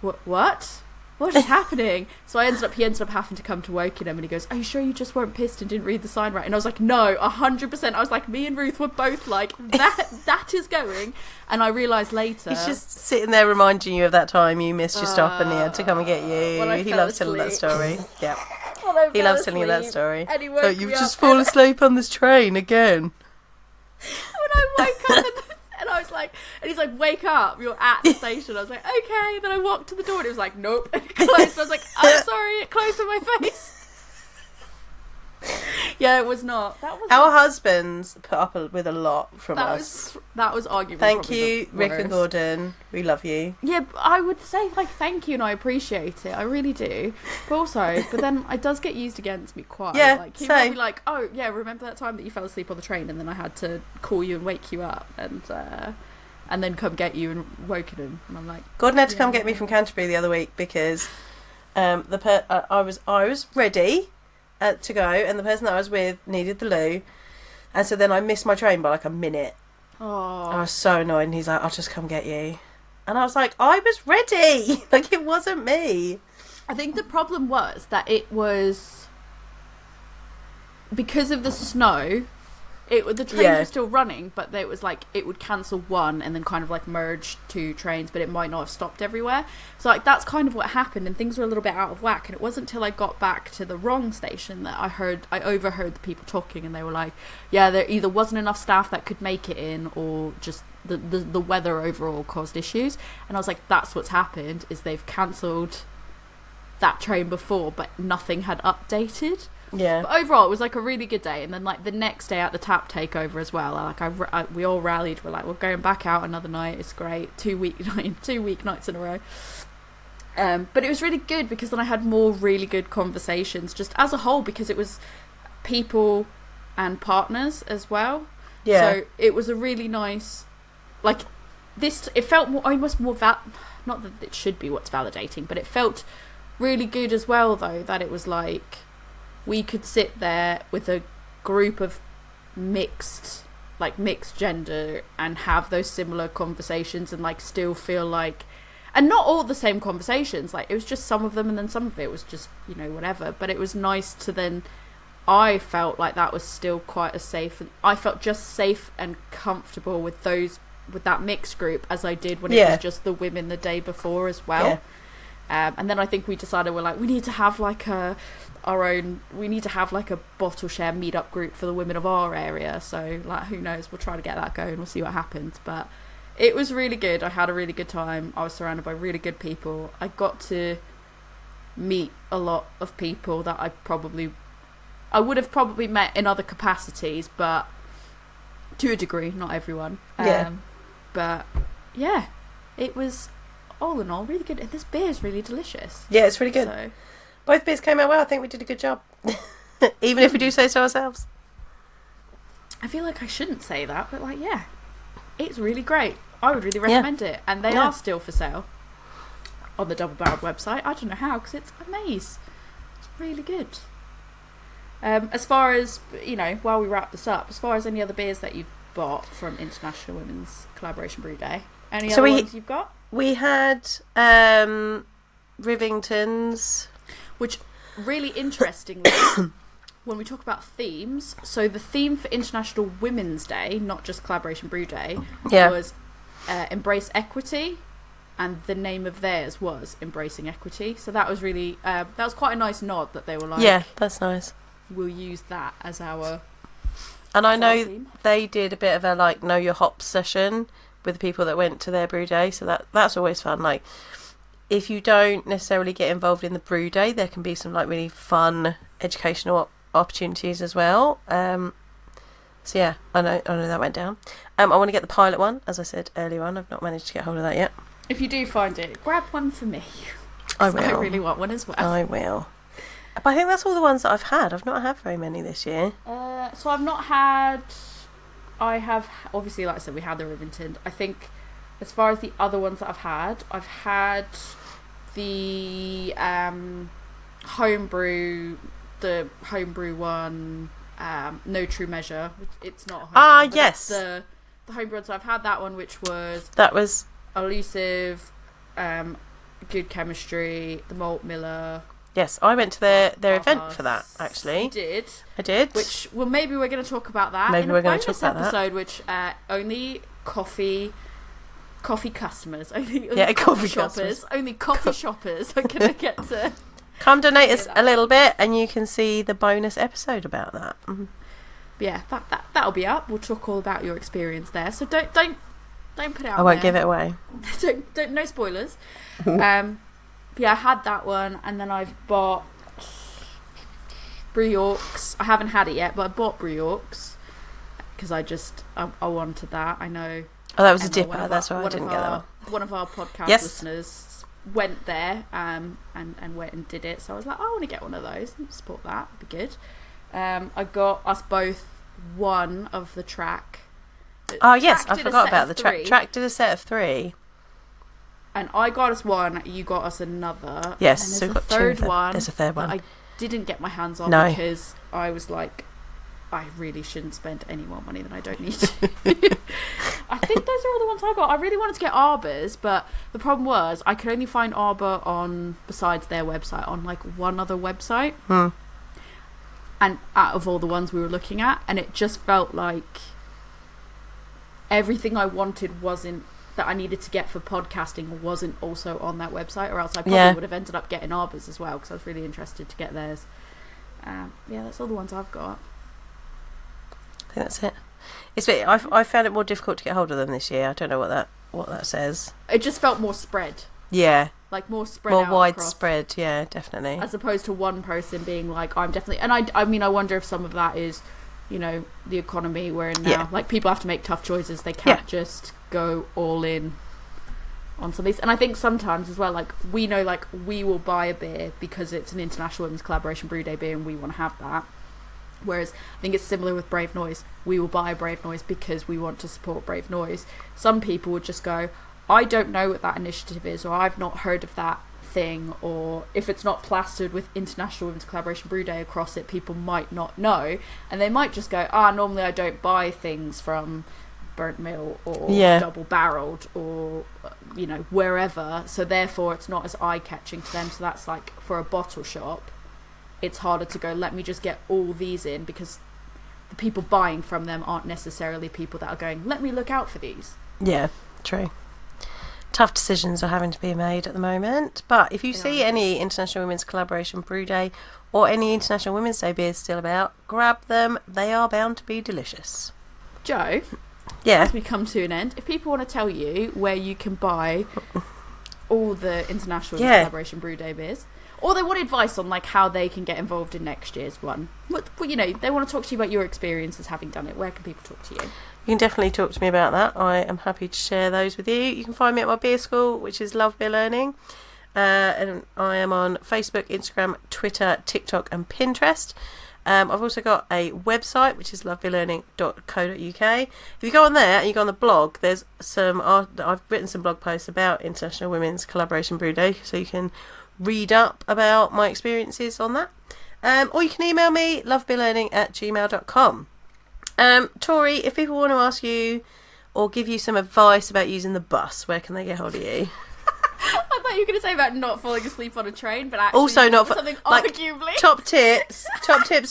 what? What is happening? So he ended up having to come to Wokingham, and he goes, are you sure you just weren't pissed and didn't read the sign right? And I was like, no, 100%. I was like, me and Ruth were both like, that is going. And I realised later... He's just sitting there reminding you of that time you missed your stop and he had to come and get you. He loves telling that story. Yeah. He loves telling you that story. So you've just fallen asleep on this train again. When I woke up and I was like, and he's like, wake up, you're at the station. I was like, okay. And then I walked to the door and it was like, nope. And it closed. I was like, I'm sorry, it closed in my face. Yeah, it was not. Our husbands put up with a lot from us. That was arguably. Thank you, Rick and Gordon. We love you. Yeah, I would say like thank you, and I appreciate it. I really do. But then it does get used against me quite. Yeah, like he might be like, oh yeah, remember that time that you fell asleep on the train, and then I had to call you and wake you up, and then come get you in Wokingham, and I'm like, Gordon had to come get me from Canterbury the other week because I was ready to go, and the person that I was with needed the loo, and so then I missed my train by like a minute. Oh, I was so annoyed, and he's like, I'll just come get you, and I was like, I was ready. Like, it wasn't me. I think the problem was that it was because of the snow. The trains were still running, but it was like it would cancel one and then kind of like merge two trains, but it might not have stopped everywhere. So like that's kind of what happened, and things were a little bit out of whack. And it wasn't until I got back to the wrong station that I overheard the people talking, and they were like, "Yeah, there either wasn't enough staff that could make it in, or just the weather overall caused issues." And I was like, "That's what's happened. Is they've cancelled that train before, but nothing had updated." Yeah. But overall, it was like a really good day. And then like the next day at the tap takeover as well, like we all rallied. We're like, we're going back out another night. It's great. 2 weeknights in a row. But it was really good because then I had more really good conversations just as a whole, because it was people and partners as well. Yeah. So it was a really nice, like this. It felt almost more not that it should be what's validating, but it felt really good as well though, that it was like we could sit there with a group of mixed gender and have those similar conversations and like still feel like, and not all the same conversations, like it was just some of them, and then some of it was just, you know, whatever. But it was nice to then, I felt like that was still quite a safe, and I felt just safe and comfortable with that mixed group as I did when it was just the women the day before as well. And then I think we decided, we're like, we need to have like a bottle share meetup group for the women of our area. So like, who knows, we'll try to get that going. We'll see what happens. But it was really good. I had a really good time. I was surrounded by really good people. I got to meet a lot of people that I would have probably met in other capacities, but to a degree, not everyone. But yeah, it was all in all really good, and this beer is really delicious. Yeah, it's really good. So, both beers came out well. I think we did a good job. Even if we do say so ourselves. I feel like I shouldn't say that, but like, yeah, it's really great. I would really recommend it. And they are still for sale on the Double Barrel website. I don't know how, because it's amazing. It's really good. As far as, you know, while we wrap this up, as far as any other beers that you've bought from International Women's Collaboration Brew Day, any other ones you've got? We had Rivington's, which really interestingly, when we talk about themes, so the theme for International Women's Day, not just Collaboration Brew Day, was Embrace Equity, and the name of theirs was Embracing Equity. So that was really that was quite a nice nod that they were like, yeah, that's nice, we'll use that as our. And I know they did a bit of a like know your hops session with the people that went to their brew day, so that's always fun. Like, if you don't necessarily get involved in the brew day, there can be some like really fun educational opportunities as well. So yeah, I know that went down. I want to get the pilot one, as I said earlier on. I've not managed to get hold of that yet. If you do find it, grab one for me. I will. I really want one as well. I will. But I think that's all the ones that I've had. I've not had very many this year. So I've not had. I have, obviously, like I said, we had the Rivington. I think as far as the other ones that I've had the homebrew one, No True Measure. It's not a homebrew, yes. The homebrew one. So I've had that one, which was That was elusive, good chemistry, the malt miller. Yes, I went to their event for that, actually. You did? I did. Which, well, maybe we're going to talk about that maybe in we're a going to bonus talk about episode, that. which only coffee customers, only coffee shoppers, customers. only coffee shoppers are going to get to... Come donate us a little bit and you can see the bonus episode about that. Mm-hmm. Yeah, that'll be up. We'll talk all about your experience there. So don't put it out I won't there. give it away. don't no spoilers. Yeah, I had that one, and then I've bought Brew Yorks. I haven't had it yet, but I bought Brew Yorks because I wanted that. I know. Oh, that was a Emma, dipper. That's why I didn't get that one. One of our podcast Yes. listeners went there and went and did it. So I was like, I want to get one of those and support that. It'd be good. I got us both one of the track. Oh, yes. Track I did a forgot set about of the track. 3. Track did a set of 3. And I got us one, you got us another. Yes, and so there's we've a got third 2. one. There's a third one. That I didn't get my hands on No. because I was like, I really shouldn't spend any more money than I don't need to. I think those are all the ones I got. I really wanted to get Arbor's, but the problem was I could only find Arbor on, besides their website, on like one other website. And out of all the ones we were looking at, and it just felt like everything I wanted wasn't, that I needed to get for podcasting wasn't also on that website, or else I probably would have ended up getting Arbor's as well, because I was really interested to get theirs. Yeah, that's all the ones I've got. I think that's it. I found it more difficult to get hold of them this year. I don't know what that says. It just felt more spread. Yeah. Like more spread More out widespread, yeah, definitely. as opposed to one person being like, I'm definitely... And I mean, I wonder if some of that is, you know, the economy we're in now. Yeah. Like, people have to make tough choices. They can't just go all in on some of these. And I think sometimes as well, like, we know, like, we will buy a beer because it's an International Women's Collaboration Brew Day beer and we want to have that. Whereas I think it's similar with Brave Noise. We will buy Brave Noise because we want to support Brave Noise. Some people would just go, I don't know what that initiative is, or I've not heard of that thing, or if it's not plastered with International Women's Collaboration Brew Day across it, people might not know, and they might just go, normally I don't buy things from Burnt Mill or Double Barreled or, you know, wherever, so therefore it's not as eye-catching to them. So that's like, for a bottle shop, it's harder to go, let me just get all these in, because the people buying from them aren't necessarily people that are going, let me look out for these. Yeah, true. Tough decisions are having to be made at the moment. But if you see any International Women's Collaboration Brew Day or any International Women's Day beers still about, grab them. They are bound to be delicious. Jo, as we come to an end, if people want to tell you where you can buy all the International Women's Collaboration Brew Day beers, or they want advice on like how they can get involved in next year's one, what you know, they want to talk to you about your experiences having done it, where can people talk to you? You can definitely talk to me about that. I am happy to share those with you. You can find me at my beer school, which is Love Beer Learning. And I am on Facebook, Instagram, Twitter, TikTok and Pinterest. I've also got a website, which is lovebeerlearning.co.uk. If you go on there and you go on the blog, there's some I've written some blog posts about International Women's Collaboration Brew Day, so you can read up about my experiences on that. Or you can email me, lovebeerlearning@gmail.com. Tori, if people want to ask you or give you some advice about using the bus, where can they get hold of you? I thought you were going to say about not falling asleep on a train, but actually Also not something like, arguably. Top tips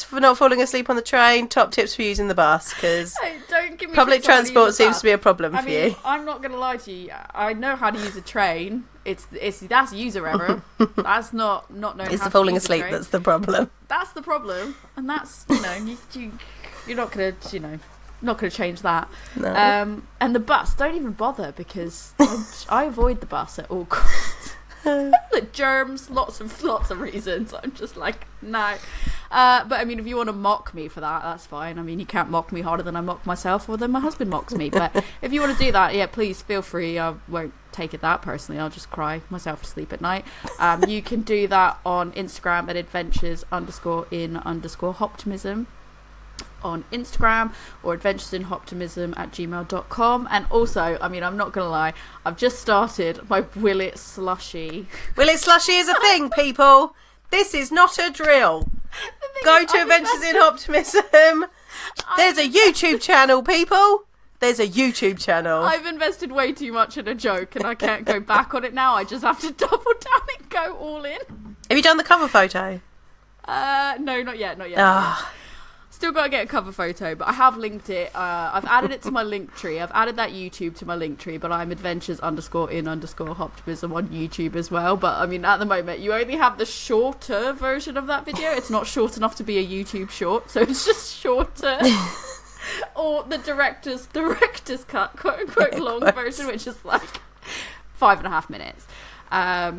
for not falling asleep on the train, top tips for using the bus, because don't give me public tips on how to transport use the seems bus. to be a problem I for mean, you. I'm not going to lie to you. I know how to use a train. That's user error. That's not knowing It's how the to falling use a asleep train. that's the problem. That's the problem, and that's, you know, you're not going to, you know, not going to change that. No. And the bus, don't even bother, because I avoid the bus at all costs. The germs, lots of reasons. I'm just like, no. But I mean, if you want to mock me for that, that's fine. I mean, you can't mock me harder than I mock myself or than my husband mocks me. But if you want to do that, yeah, please feel free. I won't take it that personally. I'll just cry myself to sleep at night. You can do that on Instagram at adventures_in_hoptimism on Instagram, or adventuresinhoptimism@gmail.com. And also, I mean, I'm not gonna lie, I've just started my Willet slushy. Willet slushy is a thing, people. This is not a drill. Go to Adventures in Optimism. There's a YouTube channel, people. There's a YouTube channel. I've invested way too much in a joke and I can't go back on it now. I just have to double down and go all in. Have you done the cover photo? No, not yet. Still got to get a cover photo, but I have linked it. I've added it to my link tree. I've added that YouTube to my link tree, but I'm adventures_in_optimism on YouTube as well. But I mean, at the moment, you only have the shorter version of that video. It's not short enough to be a YouTube short, so it's just shorter. Or the director's cut, quote unquote, long version, which is like 5.5 minutes. I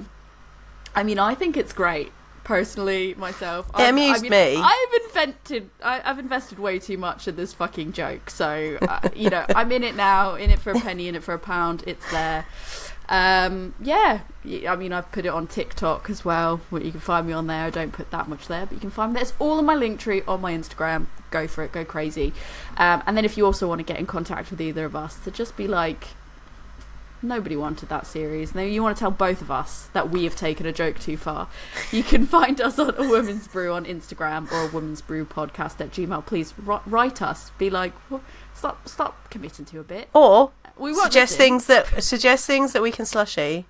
mean, I think it's great. Personally, myself, it amused me. I've invested way too much in this fucking joke. So, you know, I'm in it now. In it for a penny, in it for a pound. It's there. Yeah. I mean, I've put it on TikTok as well. You can find me on there. I don't put that much there, but you can find me. It's all in my link tree on my Instagram. Go for it. Go crazy. And then if you also want to get in contact with either of us, to just be like, nobody wanted that series. Now you want to tell both of us that we have taken a joke too far. You can find us on A Woman's Brew on Instagram or A Woman's Brew podcast at Gmail. Please write us. Be like, well, stop committing to a bit. Or we won't suggest things that we can slushy.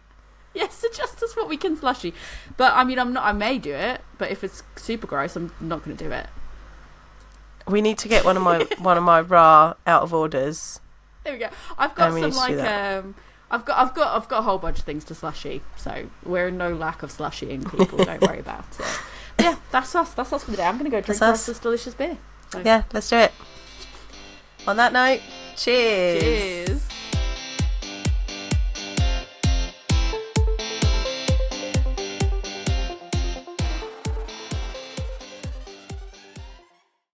Yes, suggest us what we can slushy. But I mean, I may do it, but if it's super gross, I'm not going to do it. We need to get one of my raw out of orders. There we go. I've got some like I've got a whole bunch of things to slushy, so we're in no lack of slushying people. Don't worry about it. But yeah, that's us. That's us for the day. I'm going to go drink this delicious beer. So. Yeah, let's do it. On that note, cheers.